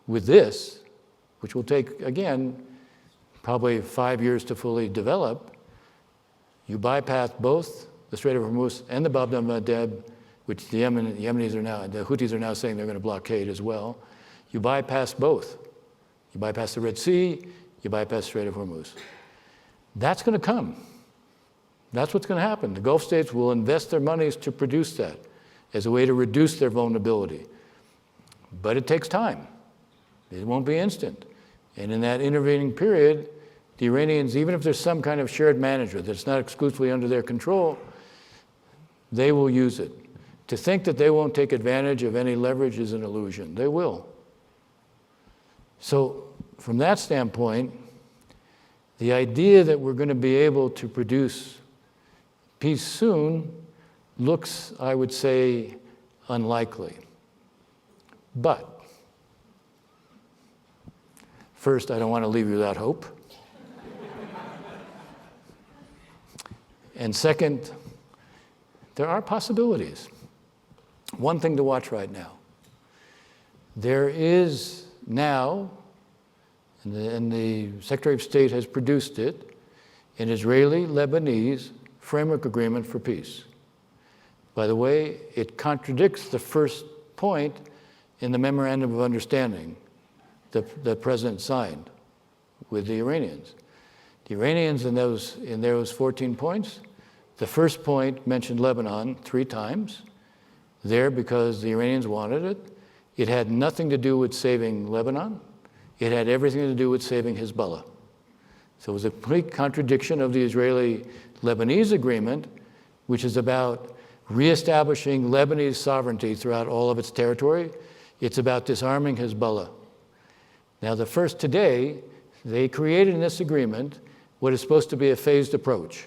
with this, which will take, again, probably 5 years to fully develop, you bypass both the Strait of Hormuz and the Bab el-Mandeb, which the Yemenis are now, the Houthis are now saying they're going to blockade as well. You bypass both. You bypass the Red Sea, you bypass the Strait of Hormuz. That's going to come. That's what's going to happen. The Gulf states will invest their monies to produce that as a way to reduce their vulnerability. But it takes time. It won't be instant. And in that intervening period, the Iranians, even if there's some kind of shared management that's not exclusively under their control, they will use it. To think that they won't take advantage of any leverage is an illusion. They will. So from that standpoint, the idea that we're going to be able to produce Peace soon looks, I would say, unlikely. But first, I don't want to leave you without hope. And second, there are possibilities. One thing to watch right now. There is now, and the Secretary of State has produced it, an Israeli-Lebanese framework agreement for peace. By the way, it contradicts the first point in the Memorandum of Understanding that the President signed with the Iranians. The Iranians in those 14 points, the first point mentioned Lebanon 3 times, there because the Iranians wanted it. It had nothing to do with saving Lebanon. It had everything to do with saving Hezbollah. So it was a complete contradiction of the Israeli-Lebanese agreement, which is about reestablishing Lebanese sovereignty throughout all of its territory. It's about disarming Hezbollah. Now, the first today, they created in this agreement what is supposed to be a phased approach.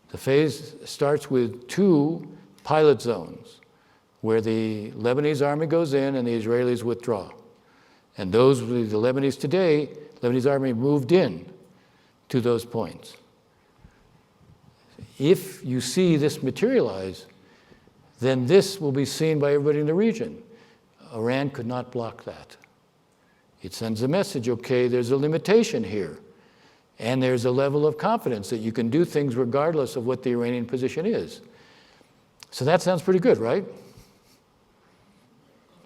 The phase starts with 2 pilot zones, where the Lebanese army goes in and the Israelis withdraw. And those, the Lebanese today, Lebanese army moved in to those points. If you see this materialize, then this will be seen by everybody in the region. Iran could not block that. It sends a message, okay, there's a limitation here. And there's a level of confidence that you can do things regardless of what the Iranian position is. So that sounds pretty good, right?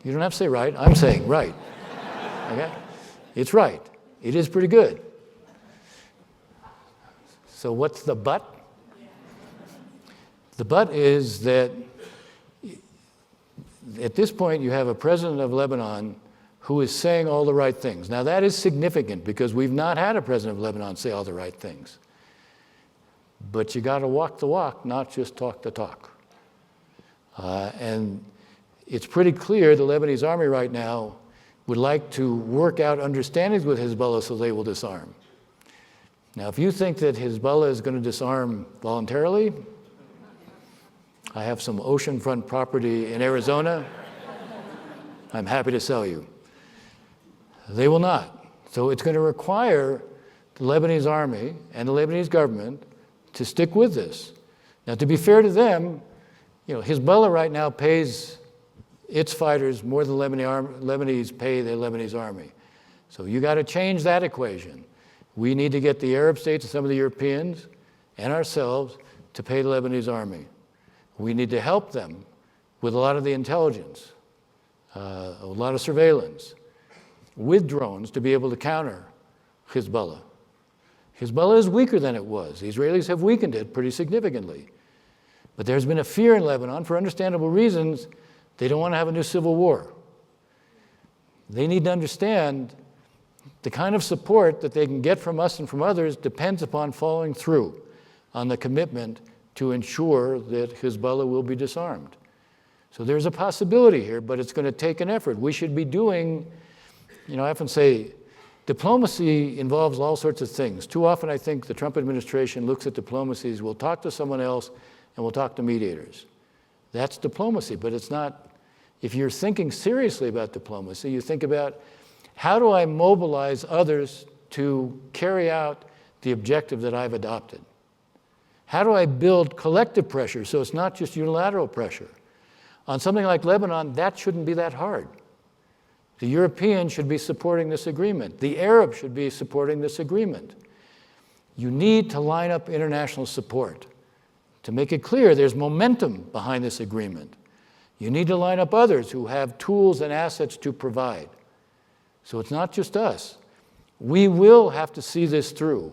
You don't have to say right. I'm saying right. Okay? It's right. It is pretty good. So what's the but? The but is that at this point you have a president of Lebanon who is saying all the right things. Now that is significant because we've not had a president of Lebanon say all the right things. But you got to walk the walk, not just talk the talk. And it's pretty clear the Lebanese army right now would like to work out understandings with Hezbollah so they will disarm. Now, if you think that Hezbollah is going to disarm voluntarily, I have some oceanfront property in Arizona. I'm happy to sell you. They will not. So it's going to require the Lebanese army and the Lebanese government to stick with this. Now, to be fair to them, Hezbollah right now pays its fighters more than Lebanese pay the Lebanese army. So you got to change that equation. We need to get the Arab states and some of the Europeans and ourselves to pay the Lebanese army. We need to help them with a lot of the intelligence, a lot of surveillance, with drones to be able to counter Hezbollah. Hezbollah is weaker than it was. The Israelis have weakened it pretty significantly. But there's been a fear in Lebanon, for understandable reasons. They don't want to have a new civil war. They need to understand the kind of support that they can get from us and from others depends upon following through on the commitment to ensure that Hezbollah will be disarmed. So there's a possibility here, but it's going to take an effort. We should be doing, I often say, diplomacy involves all sorts of things. Too often I think the Trump administration looks at diplomacy as we'll talk to someone else and we'll talk to mediators. That's diplomacy, but it's not. If you're thinking seriously about diplomacy, you think about how do I mobilize others to carry out the objective that I've adopted? How do I build collective pressure so it's not just unilateral pressure? On something like Lebanon, that shouldn't be that hard. The Europeans should be supporting this agreement. The Arabs should be supporting this agreement. You need to line up international support to make it clear there's momentum behind this agreement. You need to line up others who have tools and assets to provide. So it's not just us. We will have to see this through.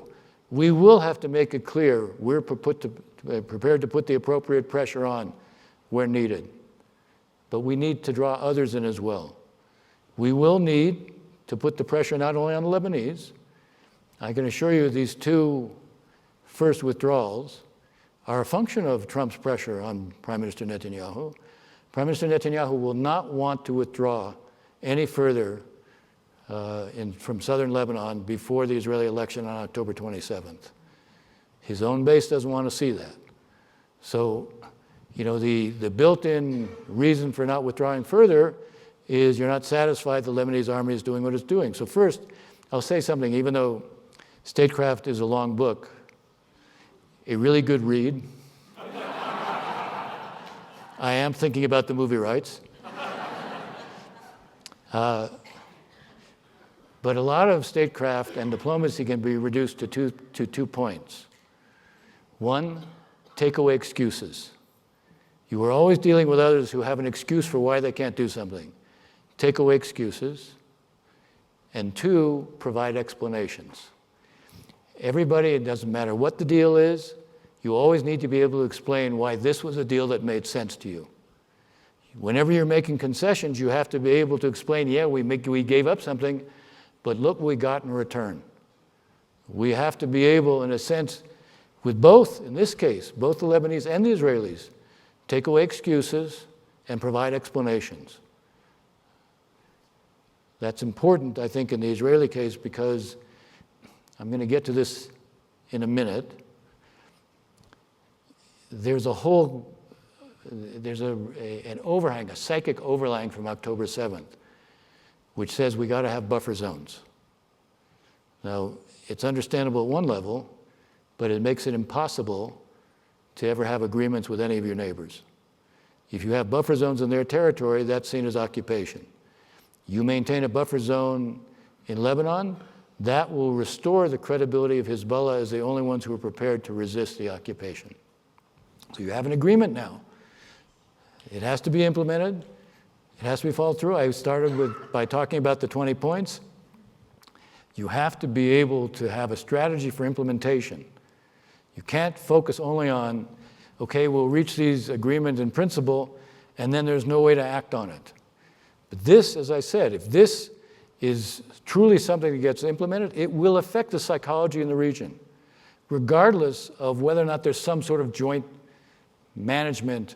We will have to make it clear we're prepared to put the appropriate pressure on where needed. But we need to draw others in as well. We will need to put the pressure not only on the Lebanese. I can assure you these 2 first withdrawals are a function of Trump's pressure on Prime Minister Netanyahu. Prime Minister Netanyahu will not want to withdraw any further from southern Lebanon before the Israeli election on October 27th. His own base doesn't want to see that. So, the built-in reason for not withdrawing further is you're not satisfied the Lebanese army is doing what it's doing. So first, I'll say something, even though Statecraft is a long book, a really good read. I am thinking about the movie rights. But a lot of statecraft and diplomacy can be reduced to two points. One, take away excuses. You are always dealing with others who have an excuse for why they can't do something. Take away excuses. And two, provide explanations. Everybody, it doesn't matter what the deal is, you always need to be able to explain why this was a deal that made sense to you. Whenever you're making concessions, you have to be able to explain, yeah, we gave up something, but look what we got in return. We have to be able, in a sense, with both, in this case, both the Lebanese and the Israelis, take away excuses and provide explanations. That's important, I think, in the Israeli case, because I'm going to get to this in a minute. There's an overhang, a psychic overhang from October 7th, which says we got to have buffer zones. Now, it's understandable at one level, but it makes it impossible to ever have agreements with any of your neighbors. If you have buffer zones in their territory, that's seen as occupation. You maintain a buffer zone in Lebanon, that will restore the credibility of Hezbollah as the only ones who are prepared to resist the occupation. So you have an agreement now. It has to be implemented. It has to be followed through. I started by talking about the 20 points. You have to be able to have a strategy for implementation. You can't focus only on, okay, we'll reach these agreements in principle, and then there's no way to act on it. But this, as I said, if this is truly something that gets implemented, it will affect the psychology in the region, regardless of whether or not there's some sort of joint management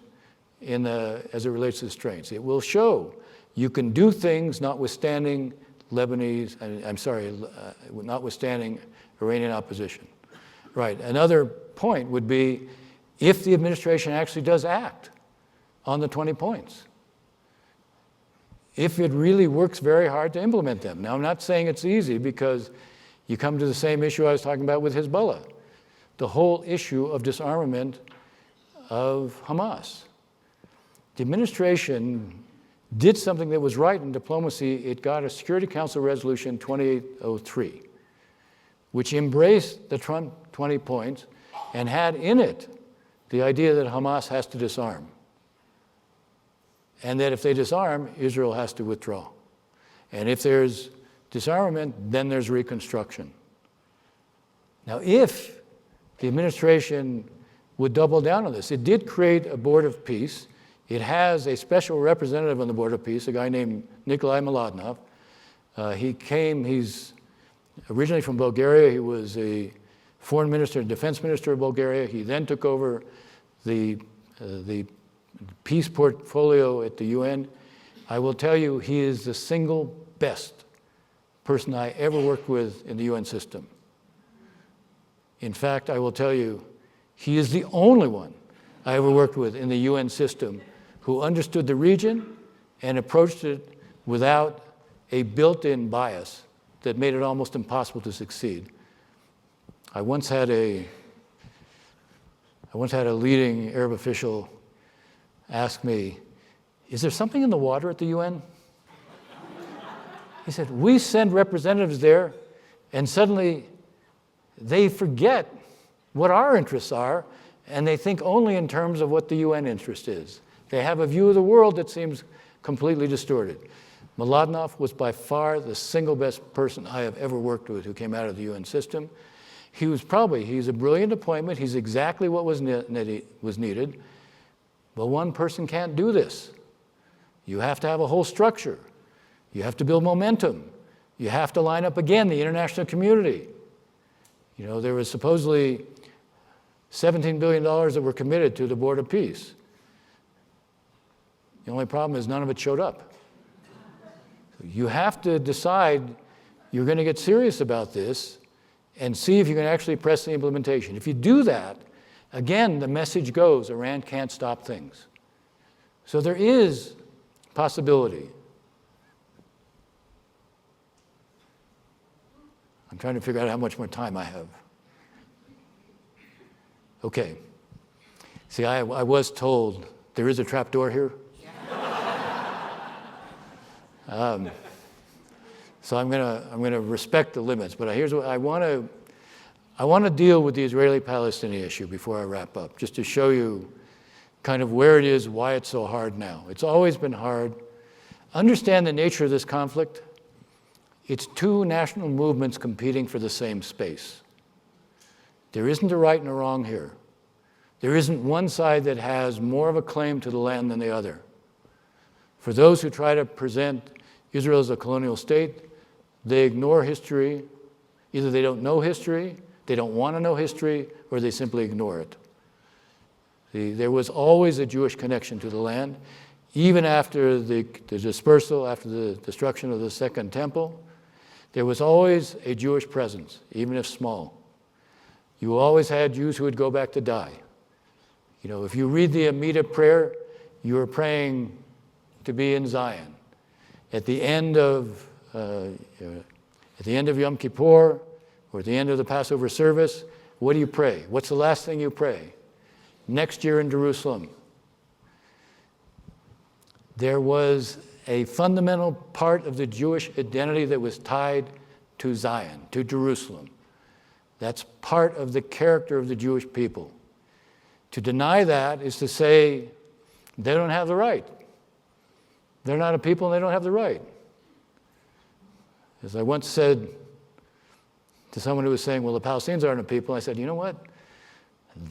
as it relates to the strains. It will show you can do things notwithstanding notwithstanding Iranian opposition. Right, another point would be if the administration actually does act on the 20 points. If it really works very hard to implement them. Now, I'm not saying it's easy because you come to the same issue I was talking about with Hezbollah, the whole issue of disarmament of Hamas. The administration did something that was right in diplomacy. It got a Security Council resolution 2803, which embraced the Trump 20 points and had in it the idea that Hamas has to disarm. And that if they disarm, Israel has to withdraw. And if there's disarmament, then there's reconstruction. Now, if the administration would double down on this, it did create a board of peace. It has a special representative on the board of peace, a guy named Nikolai Mladinov. He's originally from Bulgaria. He was a foreign minister and defense minister of Bulgaria. He then took over the peace portfolio at the UN. I will tell you, he is the single best person I ever worked with in the UN system. In fact, I will tell you, he is the only one I ever worked with in the UN system who understood the region and approached it without a built-in bias that made it almost impossible to succeed. I once had a leading Arab official ask me, is there something in the water at the UN? He said, we send representatives there and suddenly they forget what our interests are and they think only in terms of what the UN interest is. They have a view of the world that seems completely distorted. Mladinov was by far the single best person I have ever worked with who came out of the UN system. He's a brilliant appointment. He's exactly what was needed. But one person can't do this. You have to have a whole structure. You have to build momentum. You have to line up again the international community. There was supposedly $17 billion that were committed to the Board of Peace. The only problem is none of it showed up. You have to decide you're going to get serious about this and see if you can actually press the implementation. If you do that, Again, the message goes, Iran can't stop things. So there is possibility. I'm trying to figure out how much more time I have. Okay. See, I was told there is a trap door here. So I'm gonna respect the limits. But here's what I want to deal with the Israeli-Palestinian issue before I wrap up, just to show you kind of where it is, why it's so hard now. It's always been hard. Understand the nature of this conflict. It's two national movements competing for the same space. There isn't a right and a wrong here. There isn't one side that has more of a claim to the land than the other. For those who try to present Israel as a colonial state, they ignore history. Either they don't know history, they don't want to know history, or they simply ignore it. There was always a Jewish connection to the land. Even after the dispersal, after the destruction of the Second Temple, there was always a Jewish presence, even if small. You always had Jews who would go back to die. You know, if you read the Amidah prayer, you are praying to be in Zion. At the end of Yom Kippur, or at the end of the Passover service, what do you pray? What's the last thing you pray? Next year in Jerusalem. There was a fundamental part of the Jewish identity that was tied to Zion, to Jerusalem. That's part of the character of the Jewish people. To deny that is to say they don't have the right. They're not a people and they don't have the right. As I once said to someone who was saying, well, the Palestinians aren't a people, I said, you know what?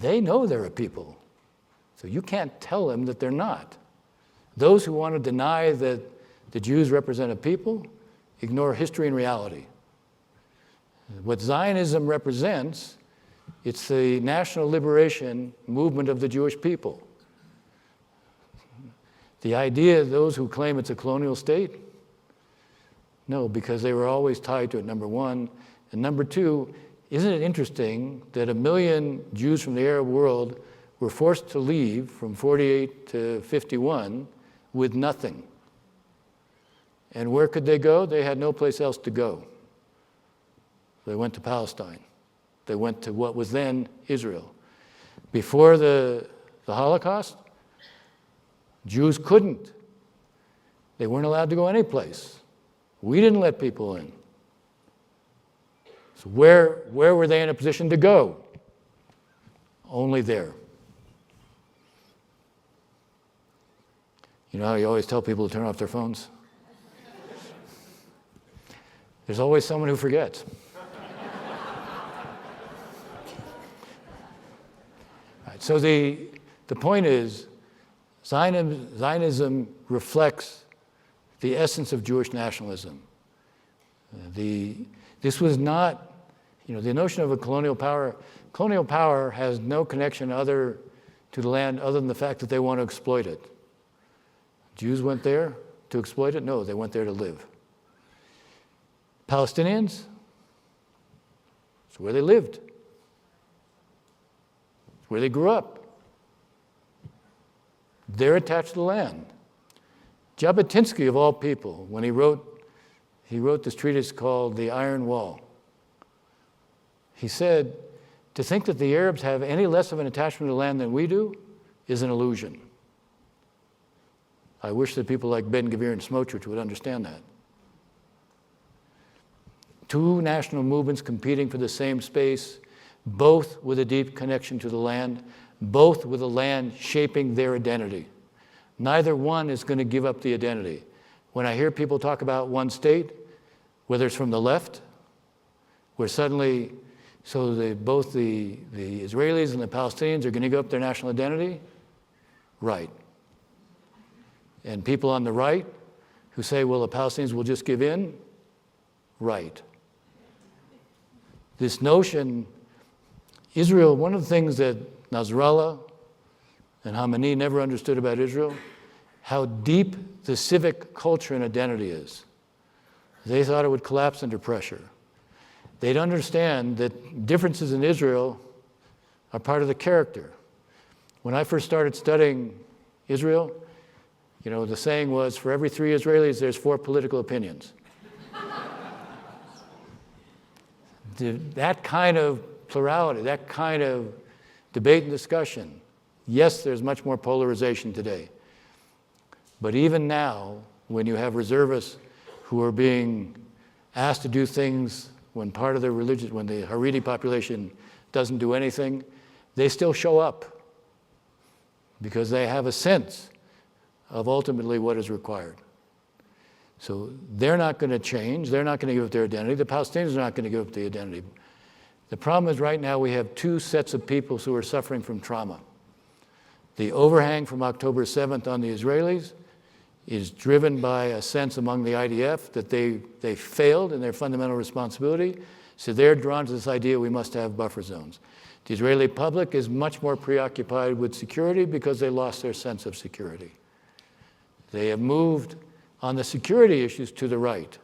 They know they're a people. So you can't tell them that they're not. Those who want to deny that the Jews represent a people ignore history and reality. What Zionism represents, it's the national liberation movement of the Jewish people. The idea of those who claim it's a colonial state, no, because they were always tied to it, number one. And number two, isn't it interesting that 1 million Jews from the Arab world were forced to leave from 48 to 51 with nothing? And where could they go? They had no place else to go. They went to Palestine. They went to what was then Israel. Before the Holocaust, Jews couldn't. They weren't allowed to go any place. We didn't let people in. So where were they in a position to go? Only there. You know how you always tell people to turn off their phones? There's always someone who forgets. Right, so the point is, Zionism reflects the essence of Jewish nationalism. This was not, the notion of a colonial power has no connection to the land other than the fact that they want to exploit it. Jews went there to exploit it? No, they went there to live. Palestinians, it's where they lived. It's where they grew up. They're attached to the land. Jabotinsky, of all people, when he wrote this treatise called The Iron Wall, he said, to think that the Arabs have any less of an attachment to the land than we do is an illusion. I wish that people like Ben-Gvir and Smotrich would understand that. Two national movements competing for the same space, both with a deep connection to the land, both with the land shaping their identity. Neither one is going to give up the identity. When I hear people talk about one state, whether it's from the left, where suddenly, both the Israelis and the Palestinians are going to give up their national identity, right. And people on the right who say, well, the Palestinians will just give in, right. This notion, Israel, one of the things that Nasrallah and Khamenei never understood about Israel, how deep the civic culture and identity is. They thought it would collapse under pressure. They'd understand that differences in Israel are part of the character. When I first started studying Israel, the saying was, for every 3 Israelis, there's 4 political opinions. That kind of plurality, that kind of debate and discussion, yes, there's much more polarization today. But even now, when you have reservists who are being asked to do things when part of their religion, when the Haredi population doesn't do anything, they still show up because they have a sense of ultimately what is required. So they're not going to change. They're not going to give up their identity. The Palestinians are not going to give up the identity. The problem is right now we have 2 sets of peoples who are suffering from trauma. The overhang from October 7th on the Israelis is driven by a sense among the IDF that they failed in their fundamental responsibility. So they're drawn to this idea we must have buffer zones. The Israeli public is much more preoccupied with security because they lost their sense of security. They have moved on the security issues to the right.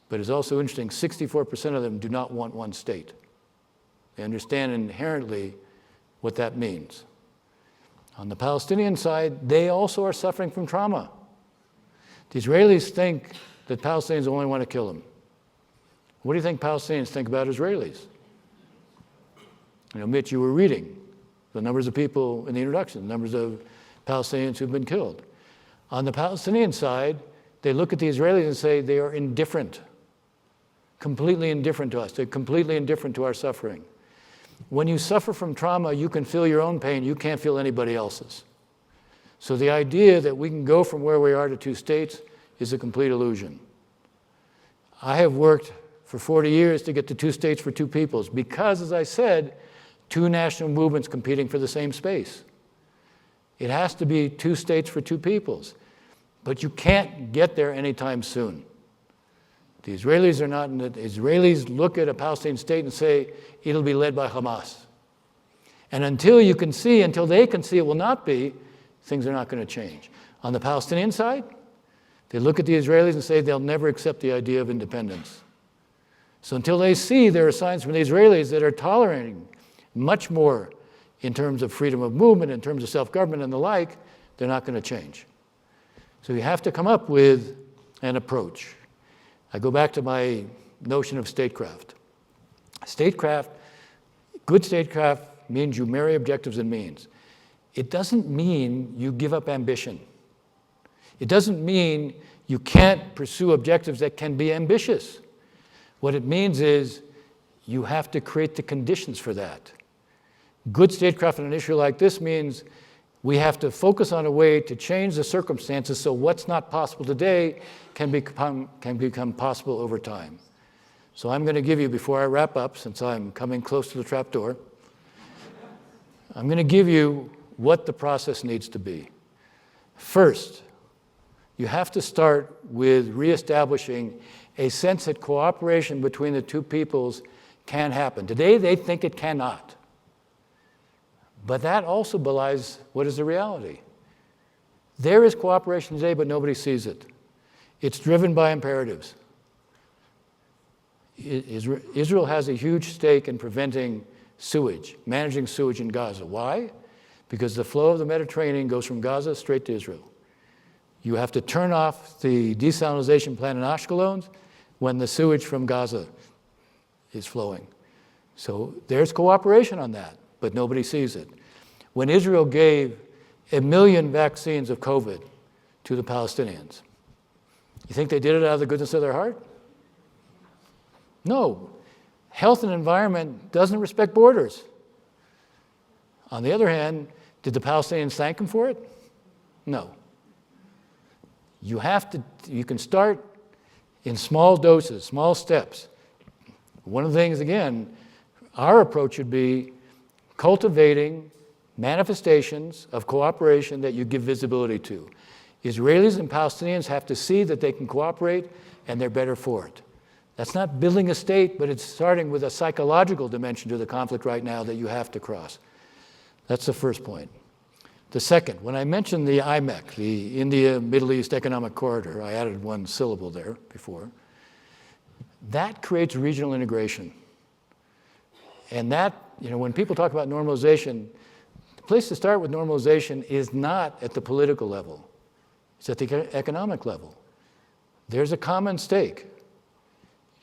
But it's also interesting, 64% of them do not want one state. They understand inherently what that means. On the Palestinian side, they also are suffering from trauma. The Israelis think that Palestinians only want to kill them. What do you think Palestinians think about Israelis? Mitch, you were reading the numbers of people in the introduction, the numbers of Palestinians who've been killed. On the Palestinian side, they look at the Israelis and say they are indifferent, completely indifferent to us. They're completely indifferent to our suffering. When you suffer from trauma, you can feel your own pain. You can't feel anybody else's. So the idea that we can go from where we are to 2 states is a complete illusion. I have worked for 40 years to get to 2 states for 2 peoples because, as I said, 2 national movements competing for the same space. It has to be 2 states for 2 peoples. But you can't get there anytime soon. The Israelis are not, the Israelis look at a Palestinian state and say, it'll be led by Hamas. And until they can see it will not be, things are not going to change. On the Palestinian side, they look at the Israelis and say they'll never accept the idea of independence. So until they see there are signs from the Israelis that are tolerating much more in terms of freedom of movement, in terms of self-government and the like, they're not going to change. So you have to come up with an approach. I go back to my notion of statecraft. Statecraft, good statecraft means you marry objectives and means. It doesn't mean you give up ambition. It doesn't mean you can't pursue objectives that can be ambitious. What it means is you have to create the conditions for that. Good statecraft on an issue like this means we have to focus on a way to change the circumstances so what's not possible today can become possible over time. So I'm going to give you, before I wrap up, since I'm coming close to the trapdoor, I'm going to give you what the process needs to be. First, you have to start with reestablishing a sense that cooperation between the 2 peoples can happen. Today, they think it cannot. But that also belies what is the reality. There is cooperation today, but nobody sees it. It's driven by imperatives. Israel has a huge stake in preventing sewage, managing sewage in Gaza. Why? Because the flow of the Mediterranean goes from Gaza straight to Israel. You have to turn off the desalinization plant in Ashkelon when the sewage from Gaza is flowing. So there's cooperation on that, but nobody sees it. When Israel gave 1 million vaccines of COVID to the Palestinians, you think they did it out of the goodness of their heart? No. Health and environment doesn't respect borders. On the other hand, did the Palestinians thank them for it? No. You can start in small doses, small steps. One of the things, again, our approach should be cultivating manifestations of cooperation that you give visibility to. Israelis and Palestinians have to see that they can cooperate and they're better for it. That's not building a state, but it's starting with a psychological dimension to the conflict right now that you have to cross. That's the first point. The second, when I mentioned the IMEC, the India Middle East Economic Corridor, I added 1 syllable there before, that creates regional integration. And that, when people talk about normalization, the place to start with normalization is not at the political level. It's at the economic level. There's a common stake.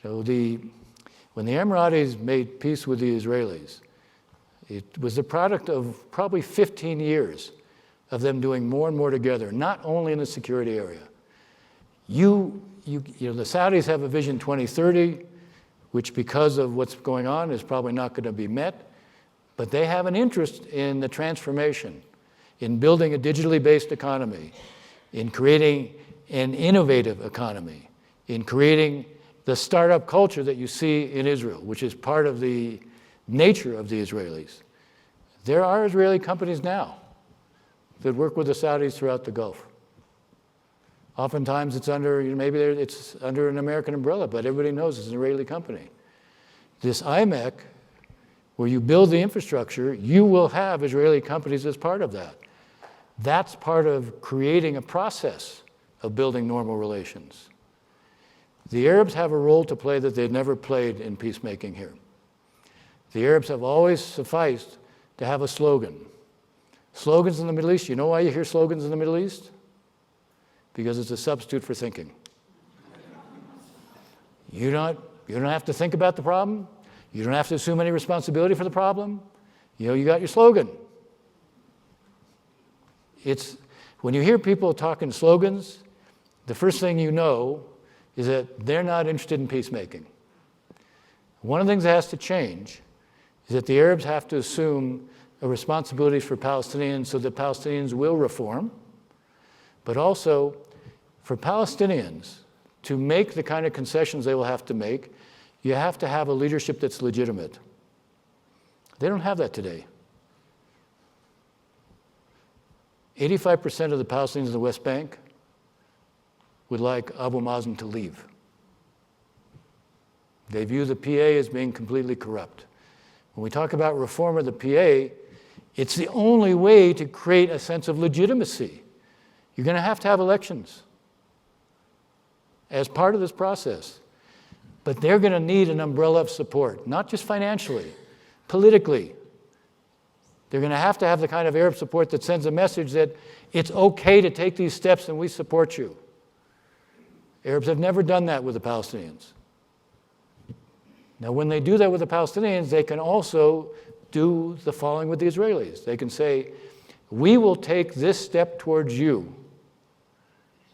When the Emiratis made peace with the Israelis, it was the product of probably 15 years of them doing more and more together, not only in the security area. The Saudis have a Vision 2030, which because of what's going on is probably not going to be met, but they have an interest in the transformation, in building a digitally based economy, in creating an innovative economy, in creating the startup culture that you see in Israel, which is part of the nature of the Israelis. There are Israeli companies now that work with the Saudis throughout the Gulf. Oftentimes it's under, it's under an American umbrella, but everybody knows it's an Israeli company. This IMEC, where you build the infrastructure, you will have Israeli companies as part of that. That's part of creating a process of building normal relations. The Arabs have a role to play that they've never played in peacemaking here. The Arabs have always sufficed to have a slogan. Slogans in the Middle East, you know why you hear slogans in the Middle East? Because it's a substitute for thinking. You don't have to think about the problem. You don't have to assume any responsibility for the problem. You got your slogan. When you hear people talking slogans, the first thing you know is that they're not interested in peacemaking. One of the things that has to change is that the Arabs have to assume a responsibility for Palestinians so that Palestinians will reform, but also for Palestinians to make the kind of concessions they will have to make, you have to have a leadership that's legitimate. They don't have that today. 85% of the Palestinians in the West Bank would like Abu Mazen to leave. They view the PA as being completely corrupt. When we talk about reform of the PA, it's the only way to create a sense of legitimacy. You're going to have elections as part of this process. But they're going to need an umbrella of support, not just financially, politically. They're going to have the kind of Arab support that sends a message that it's okay to take these steps and we support you. Arabs have never done that with the Palestinians. Now, when they do that with the Palestinians, they can also do the following with the Israelis. They can say, we will take this step towards you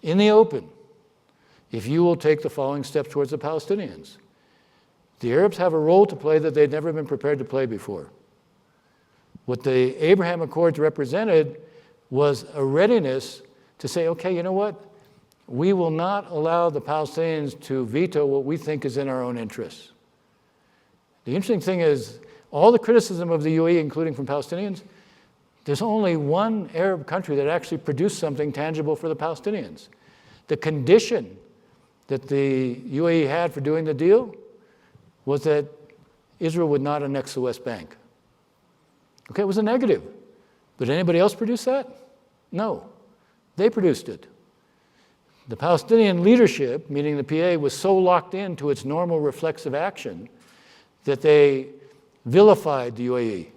in the open if you will take the following steps towards the Palestinians. The Arabs have a role to play that they'd never been prepared to play before. What the Abraham Accords represented was a readiness to say, okay, you know what? We will not allow the Palestinians to veto what we think is in our own interests. The interesting thing is, all the criticism of the UAE, including from Palestinians, there's only one Arab country that actually produced something tangible for the Palestinians. The condition that the UAE had for doing the deal was that Israel would not annex the West Bank. Okay, it was a negative. But anybody else produce that? No. They produced it. The Palestinian leadership, meaning the PA, was so locked into its normal reflexive action that they vilified the UAE.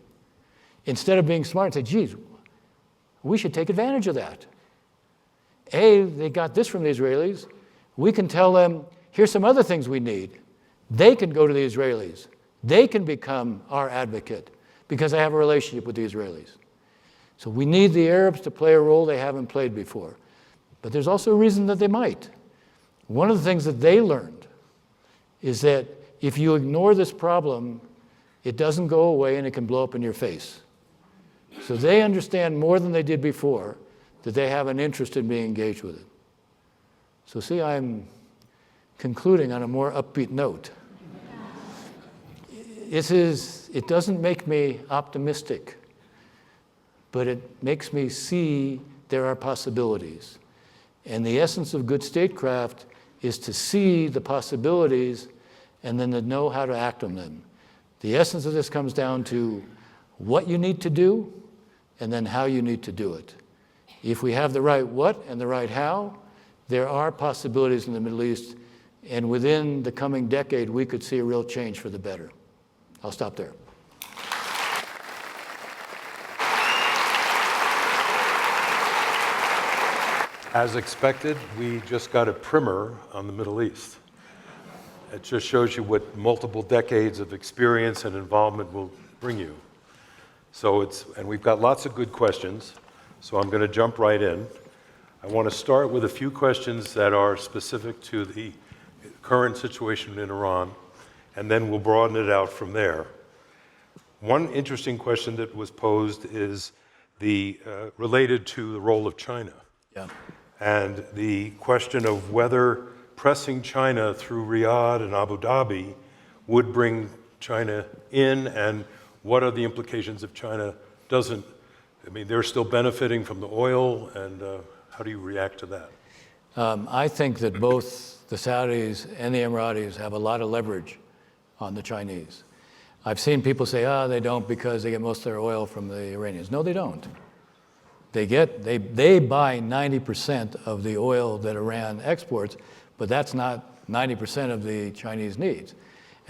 Instead of being smart and say, geez, we should take advantage of that. They got this from the Israelis. We can tell them, here's some other things we need. They can go to the Israelis. They can become our advocate because they have a relationship with the Israelis. So we need the Arabs to play a role they haven't played before. But there's also a reason that they might. One of the things that they learned is that if you ignore this problem, it doesn't go away and it can blow up in your face. So they understand more than they did before that they have an interest in being engaged with it. So see, I'm concluding on a more upbeat note. It doesn't make me optimistic, but it makes me see there are possibilities. And the essence of good statecraft is to see the possibilities and then to know how to act on them. The essence of this comes down to what you need to do and then how you need to do it. If we have the right what and the right how, there are possibilities in the Middle East, and within the coming decade, we could see a real change for the better. I'll stop there. As expected, we just got a primer on the Middle East. It just shows you what multiple decades of experience and involvement will bring you. And we've got lots of good questions, so I'm going to jump right in. I want to start with a few questions that are specific to the current situation in Iran, and then we'll broaden it out from there. One interesting question that was posed is related to the role of China. Yeah. And the question of whether pressing China through Riyadh and Abu Dhabi would bring China in, and what are the implications if China doesn't? I mean, they're still benefiting from the oil, and how do you react to that? I think that both the Saudis and the Emiratis have a lot of leverage on the Chinese. I've seen people say, they don't because they get most of their oil from the Iranians. No, they don't. They buy 90% of the oil that Iran exports, but that's not 90% of the Chinese needs.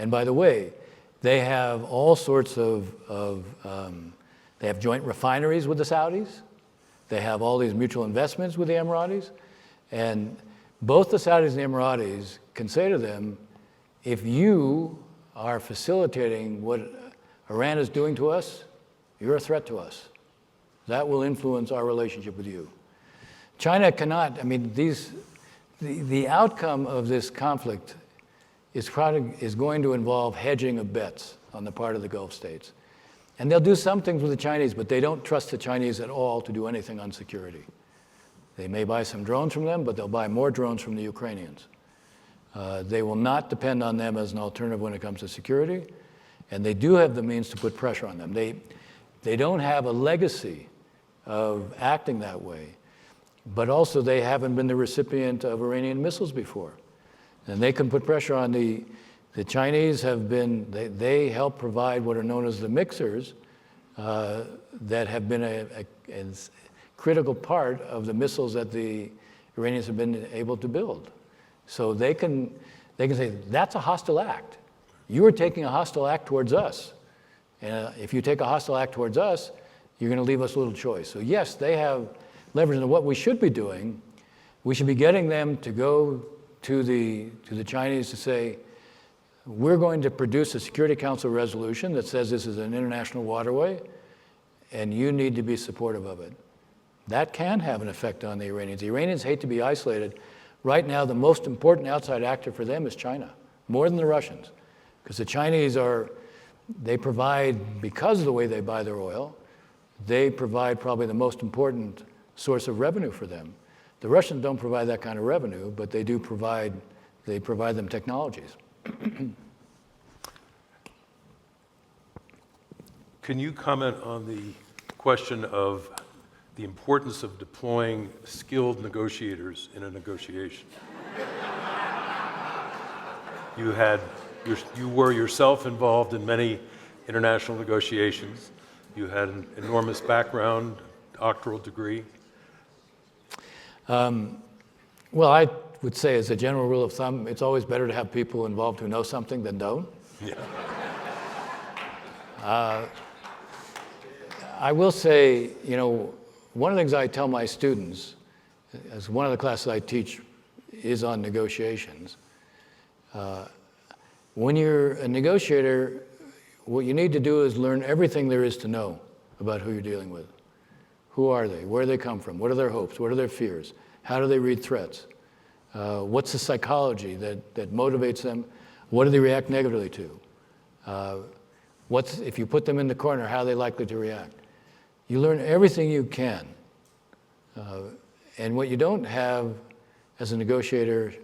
And by the way, they have all sorts of they have joint refineries with the Saudis. They have all these mutual investments with the Emiratis. And both the Saudis and the Emiratis can say to them, if you are facilitating what Iran is doing to us, you're a threat to us. That will influence our relationship with you. China cannot, the outcome of this conflict is going to involve hedging of bets on the part of the Gulf states. And they'll do some things with the Chinese, but they don't trust the Chinese at all to do anything on security. They may buy some drones from them, but they'll buy more drones from the Ukrainians. They will not depend on them as an alternative when it comes to security, and they do have the means to put pressure on them. They don't have a legacy of acting that way, but also they haven't been the recipient of Iranian missiles before. And they can put pressure on the Chinese they help provide what are known as the mixers that have been a critical part of the missiles that the Iranians have been able to build. So they can say, that's a hostile act. You are taking a hostile act towards us. And if you take a hostile act towards us, you're going to leave us little choice. So yes, they have leverage. And what we should be doing, we should be getting them to go to the Chinese to say, we're going to produce a Security Council resolution that says this is an international waterway, and you need to be supportive of it. That can have an effect on the Iranians. The Iranians hate to be isolated. Right now, the most important outside actor for them is China, more than the Russians. Because the Chinese they provide, because of the way they buy their oil, they provide probably the most important source of revenue for them. The Russians don't provide that kind of revenue, but they provide them technologies. Can you comment on the question of the importance of deploying skilled negotiators in a negotiation? You were yourself involved in many international negotiations. You had an enormous background, doctoral degree. Well, I would say as a general rule of thumb, it's always better to have people involved who know something than don't. Yeah. I will say, one of the things I tell my students, as one of the classes I teach is on negotiations, when you're a negotiator, what you need to do is learn everything there is to know about who you're dealing with. Who are they? Where do they come from? What are their hopes? What are their fears? How do they read threats? What's the psychology that motivates them? What do they react negatively to? If you put them in the corner, how are they likely to react? You learn everything you can. And what you don't have as a negotiator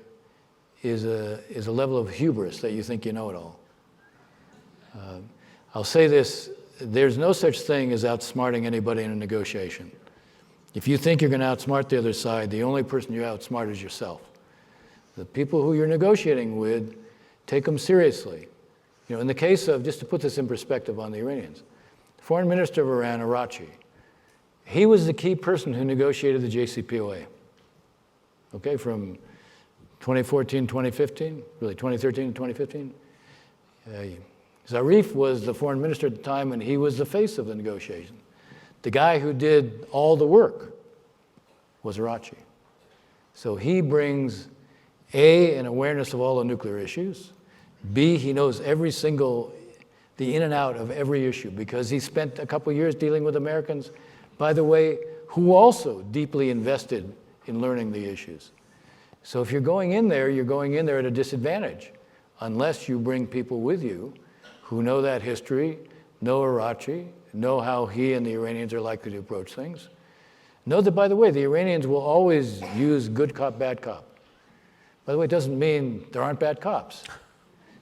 is a level of hubris that you think you know it all. I'll say this, there's no such thing as outsmarting anybody in a negotiation. If you think you're going to outsmart the other side, the only person you outsmart is yourself. The people who you're negotiating with, take them seriously. In the case of, just to put this in perspective on the Iranians, the foreign minister of Iran, Arachi, he was the key person who negotiated the JCPOA. Okay, from 2014, 2015, really 2013 to 2015. Zarif was the foreign minister at the time, and he was the face of the negotiation. The guy who did all the work was Arachi. So he brings, A, an awareness of all the nuclear issues. B, he knows the in and out of every issue because he spent a couple years dealing with Americans, by the way, who also deeply invested in learning the issues. So if you're going in there at a disadvantage unless you bring people with you who know that history, know Arachi, know how he and the Iranians are likely to approach things. Know that, by the way, the Iranians will always use good cop, bad cop. By the way, it doesn't mean there aren't bad cops.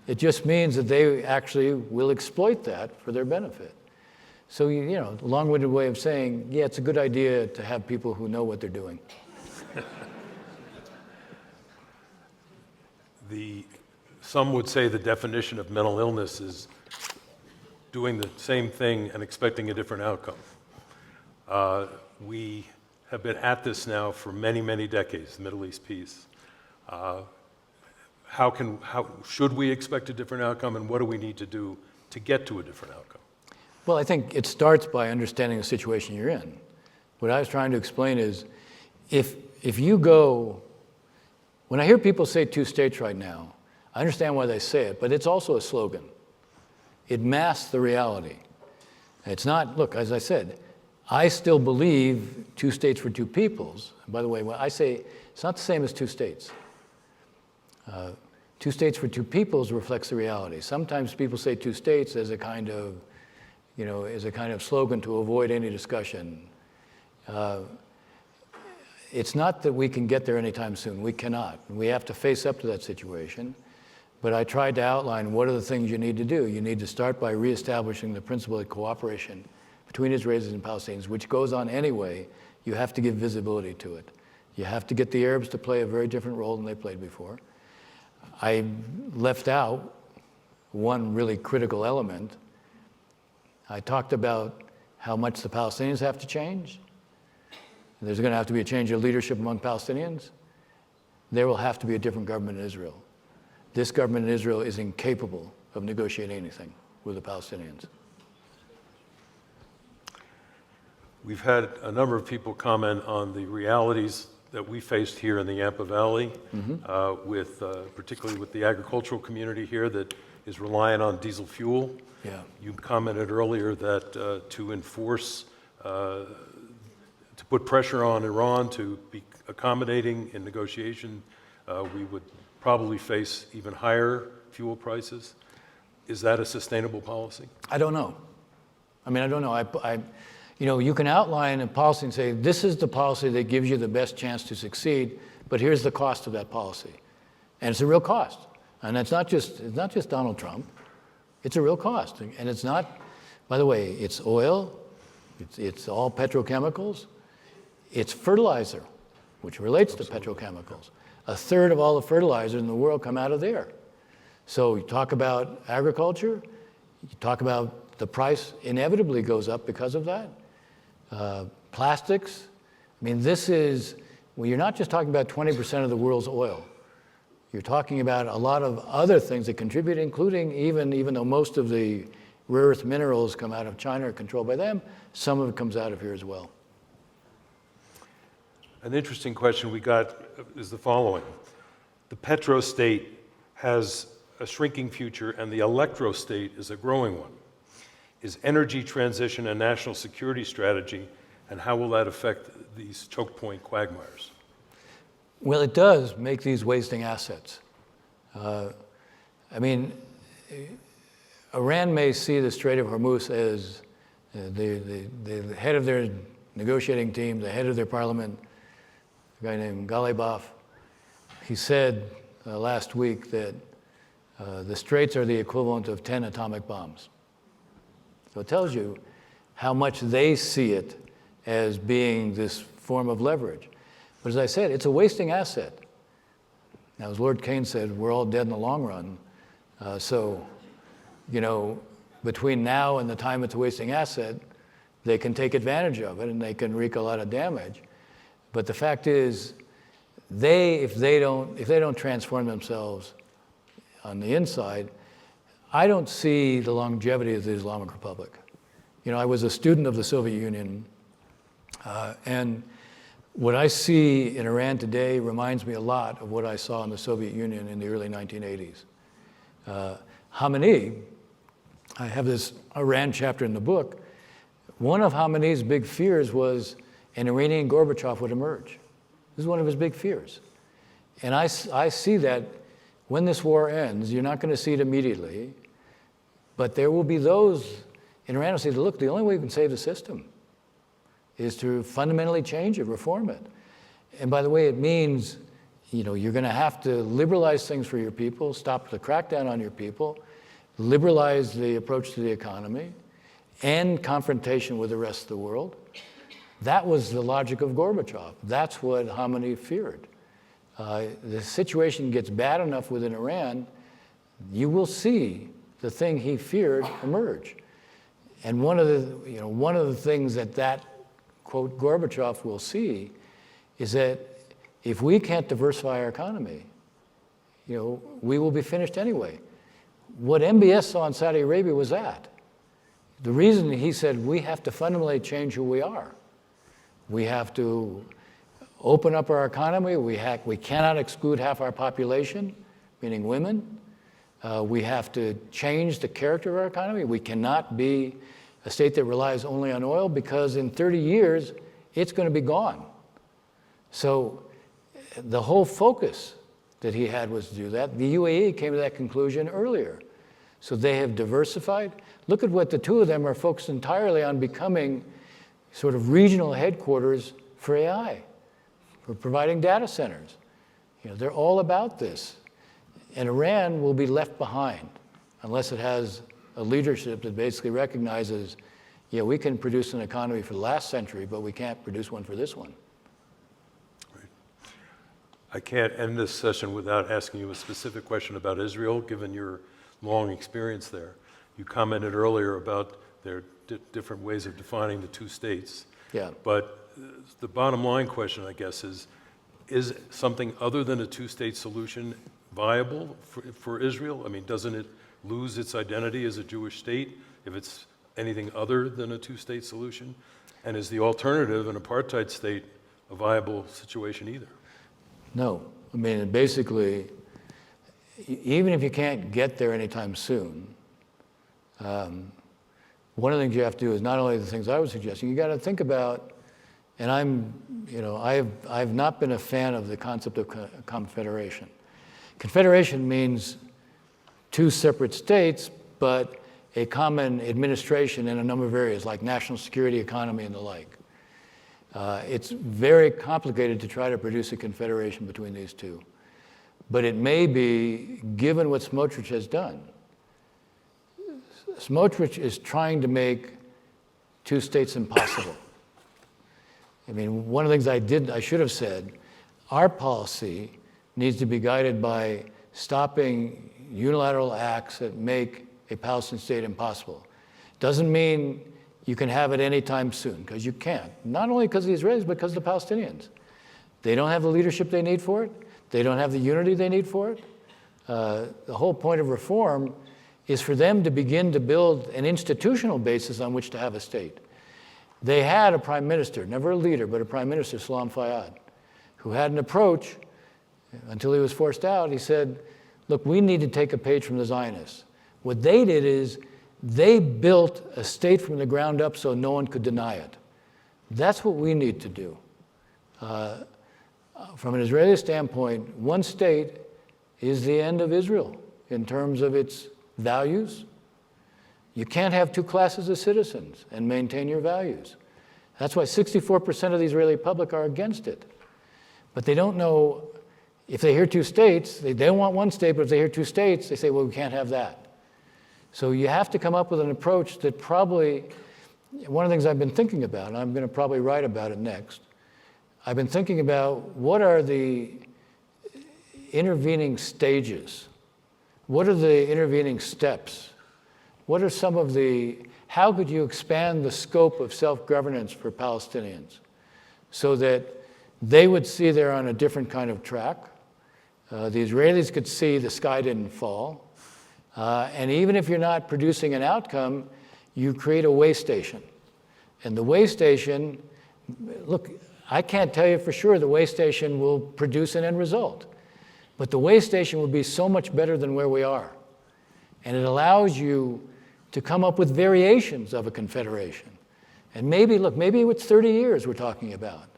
It just means that they actually will exploit that for their benefit. So, a long-winded way of saying, yeah, it's a good idea to have people who know what they're doing. Some would say the definition of mental illness is doing the same thing and expecting a different outcome. We have been at this now for many, many decades, the Middle East peace. How should we expect a different outcome, and what do we need to do to get to a different outcome? Well, I think it starts by understanding the situation you're in. What I was trying to explain is, if you go, when I hear people say two states right now, I understand why they say it, but it's also a slogan. It masks the reality. It's not, look, as I said, I still believe two states for two peoples. And by the way, when I say it's not the same as two states. Two states for two peoples reflects the reality. Sometimes people say two states as a kind of, slogan to avoid any discussion. It's not that we can get there anytime soon. We cannot. We have to face up to that situation. But I tried to outline what are the things you need to do. You need to start by reestablishing the principle of cooperation between Israelis and Palestinians, which goes on anyway. You have to give visibility to it. You have to get the Arabs to play a very different role than they played before. I left out one really critical element. I talked about how much the Palestinians have to change. There's going to have to be a change of leadership among Palestinians. There will have to be a different government in Israel. This government in Israel is incapable of negotiating anything with the Palestinians. We've had a number of people comment on the realities that we faced here in the Yampa Valley, particularly with the agricultural community here that is reliant on diesel fuel. Yeah. You commented earlier that to enforce, to put pressure on Iran to be accommodating in negotiation, we would probably face even higher fuel prices. Is that a sustainable policy? I don't know. I don't know. You can outline a policy and say, this is the policy that gives you the best chance to succeed, but here's the cost of that policy. And it's a real cost. And it's not just Donald Trump. It's a real cost. And it's not, by the way, it's oil, it's all petrochemicals, it's fertilizer, which relates to petrochemicals. A third of all the fertilizers in the world come out of there. So you talk about agriculture, you talk about the price inevitably goes up because of that. Plastics, you're not just talking about 20% of the world's oil. You're talking about a lot of other things that contribute, including even though most of the rare earth minerals come out of China or controlled by them, some of it comes out of here as well. An interesting question we got is the following. The petrostate has a shrinking future and the electrostate is a growing one. Is energy transition a national security strategy, and how will that affect these choke point quagmires? Well, it does make these wasting assets. Iran may see the Strait of Hormuz as the head of their negotiating team, the head of their parliament, a guy named Ghalibaf. He said last week that the straits are the equivalent of 10 atomic bombs. So it tells you how much they see it as being this form of leverage. But as I said, it's a wasting asset. Now, as Lord Kane said, we're all dead in the long run. Between now and the time it's a wasting asset, they can take advantage of it and they can wreak a lot of damage. But the fact is, if they don't transform themselves on the inside, I don't see the longevity of the Islamic Republic. I was a student of the Soviet Union, and What I see in Iran today reminds me a lot of what I saw in the Soviet Union in the early 1980s. Khamenei, I have this Iran chapter in the book. One of Khamenei's big fears was an Iranian Gorbachev would emerge. This is one of his big fears. And I see that when this war ends, you're not going to see it immediately, but there will be those in Iran who say, look, the only way we can save the system is to fundamentally change it, reform it. And by the way, it means, you're going to have to liberalize things for your people, stop the crackdown on your people, liberalize the approach to the economy, end confrontation with the rest of the world. That was the logic of Gorbachev. That's what Khamenei feared. The situation gets bad enough within Iran, you will see the thing he feared emerge. And one of the things that quote Gorbachev will see is that if we can't diversify our economy, we will be finished anyway. What MBS saw in Saudi Arabia was that. The reason he said we have to fundamentally change who we are. We have to open up our economy. We cannot exclude half our population, meaning women. We have to change the character of our economy. We cannot be a state that relies only on oil because in 30 years, it's going to be gone. So the whole focus that he had was to do that. The UAE came to that conclusion earlier. So they have diversified. Look at what the two of them are focused entirely on becoming sort of regional headquarters for AI, for providing data centers. They're all about this. And Iran will be left behind unless it has a leadership that basically recognizes, we can produce an economy for the last century, but we can't produce one for this one. Right. I can't end this session without asking you a specific question about Israel, given your long experience there. You commented earlier about their different ways of defining the two states. Yeah. But the bottom line question, I guess, is something other than a two-state solution viable for Israel? I mean, doesn't it lose its identity as a Jewish state if it's anything other than a two-state solution? And is the alternative, an apartheid state, a viable situation either? No. I mean, basically, even if you can't get there anytime soon, one of the things you have to do is not only the things I was suggesting, you got to think about, and I've not been a fan of the concept of confederation. Confederation means two separate states, but a common administration in a number of areas, like national security, economy, and the like. It's very complicated to try to produce a confederation between these two. But it may be, given what Smotrich has done. Smotrich is trying to make two states impossible. I mean, one of the things I should have said, our policy needs to be guided by stopping unilateral acts that make a Palestinian state impossible. Doesn't mean you can have it anytime soon, because you can't. Not only because of the Israelis, but because of the Palestinians. They don't have the leadership they need for it. They don't have the unity they need for it. The whole point of reform is for them to begin to build an institutional basis on which to have a state. They had a prime minister, never a leader, but a prime minister, Salam Fayyad, who had an approach until he was forced out. He said, look, we need to take a page from the Zionists. What they did is they built a state from the ground up so no one could deny it. That's what we need to do. From an Israeli standpoint, one state is the end of Israel in terms of its values. You can't have two classes of citizens and maintain your values. That's why 64% of the Israeli public are against it. But they don't know, if they hear two states, they don't want one state, but if they hear two states, they say, well, we can't have that. So you have to come up with an approach that probably, one of the things I've been thinking about, and I'm going to probably write about it next, I've been thinking about what are the intervening stages? What are the intervening steps? What are some of how could you expand the scope of self-governance for Palestinians so that they would see they're on a different kind of track? The Israelis could see the sky didn't fall. And even if you're not producing an outcome, you create a way station. And the way station, look, I can't tell you for sure the way station will produce an end result, but the way station will be so much better than where we are. And it allows you to come up with variations of a confederation. And maybe, look, maybe it's 30 years we're talking about.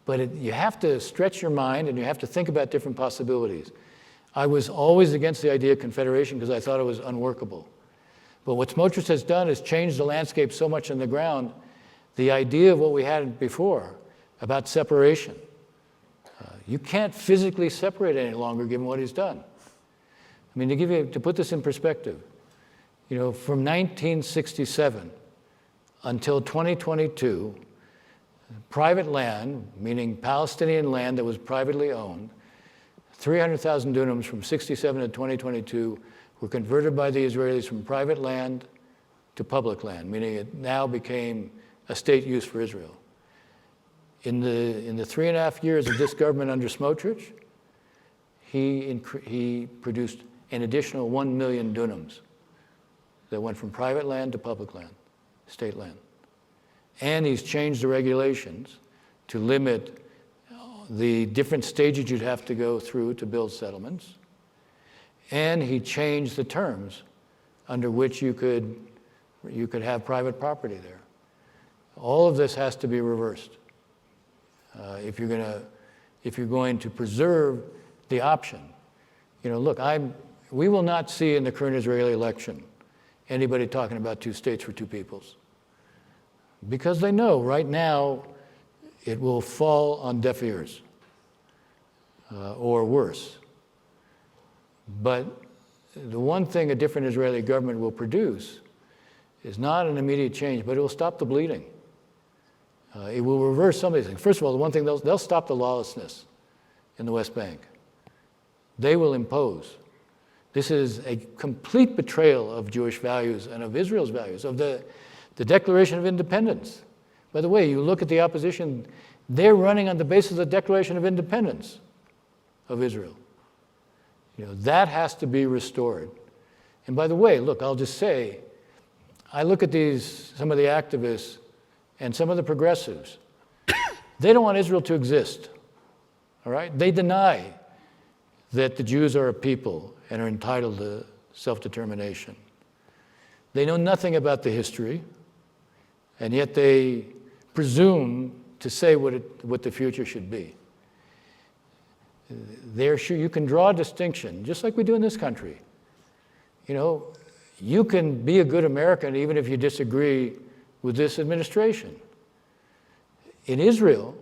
But you have to stretch your mind and you have to think about different possibilities. I was always against the idea of confederation because I thought it was unworkable. But what Smotrich has done is change the landscape so much on the ground, the idea of what we had before about separation. You can't physically separate any longer given what he's done. I mean, to put this in perspective, from 1967 until 2022, private land, meaning Palestinian land that was privately owned, 300,000 dunams from 67 to 2022 were converted by the Israelis from private land to public land, meaning it now became a state use for Israel. In the 3.5 years of this government under Smotrich, he produced an additional 1 million dunams that went from private land to public land, state land. And he's changed the regulations to limit the different stages you'd have to go through to build settlements. And he changed the terms under which you could have private property there. All of this has to be reversed if you're going to preserve the option. Look, we will not see in the current Israeli election anybody talking about two states for two peoples, because they know right now it will fall on deaf ears or worse. But the one thing a different Israeli government will produce is not an immediate change, but it will stop the bleeding. It will reverse some of these things. First of all, the one thing, they'll stop the lawlessness in the West Bank. They will impose. This is a complete betrayal of Jewish values and of Israel's values, of the Declaration of Independence. By the way, you look at the opposition, they're running on the basis of the Declaration of Independence of Israel. That has to be restored. And by the way, look, I'll just say, I look at some of the activists and some of the progressives. They don't want Israel to exist, all right? They deny that the Jews are a people and are entitled to self-determination. They know nothing about the history, and yet they presume to say what the future should be. You can draw a distinction, just like we do in this country. You can be a good American even if you disagree with this administration. In Israel,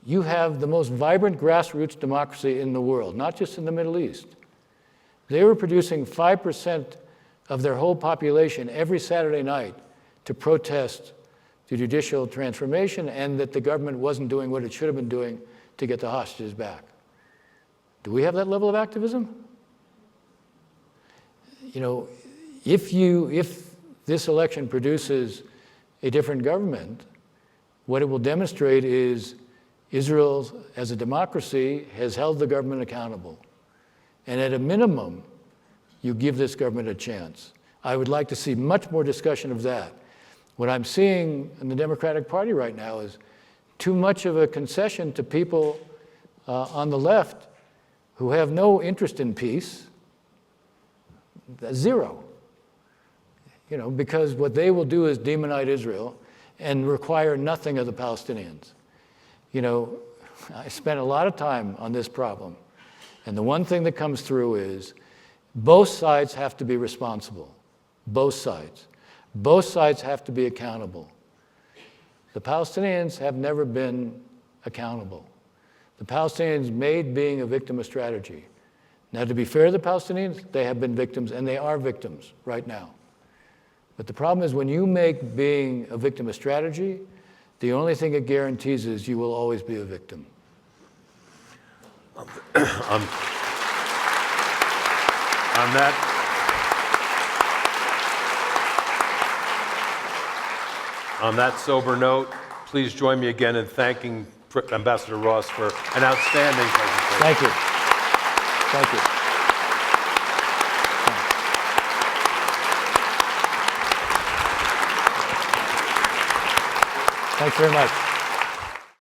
you have the most vibrant grassroots democracy in the world, not just in the Middle East. They were producing 5% of their whole population every Saturday night to protest the judicial transformation and that the government wasn't doing what it should have been doing to get the hostages back. Do we have that level of activism? If this election produces a different government, what it will demonstrate is Israel, as a democracy, has held the government accountable. And at a minimum, you give this government a chance. I would like to see much more discussion of that. What I'm seeing in the Democratic Party right now is too much of a concession to people on the left who have no interest in peace, zero. Because what they will do is demonize Israel and require nothing of the Palestinians. I spent a lot of time on this problem, and the one thing that comes through is both sides have to be responsible. Both sides. Both sides have to be accountable. The Palestinians have never been accountable. The Palestinians made being a victim a strategy. Now, to be fair to the Palestinians, they have been victims, and they are victims right now. But the problem is when you make being a victim a strategy, the only thing it guarantees is you will always be a victim. On that sober note, please join me again in thanking Ambassador Ross for an outstanding presentation. Thank you. Thank you. Thanks very much.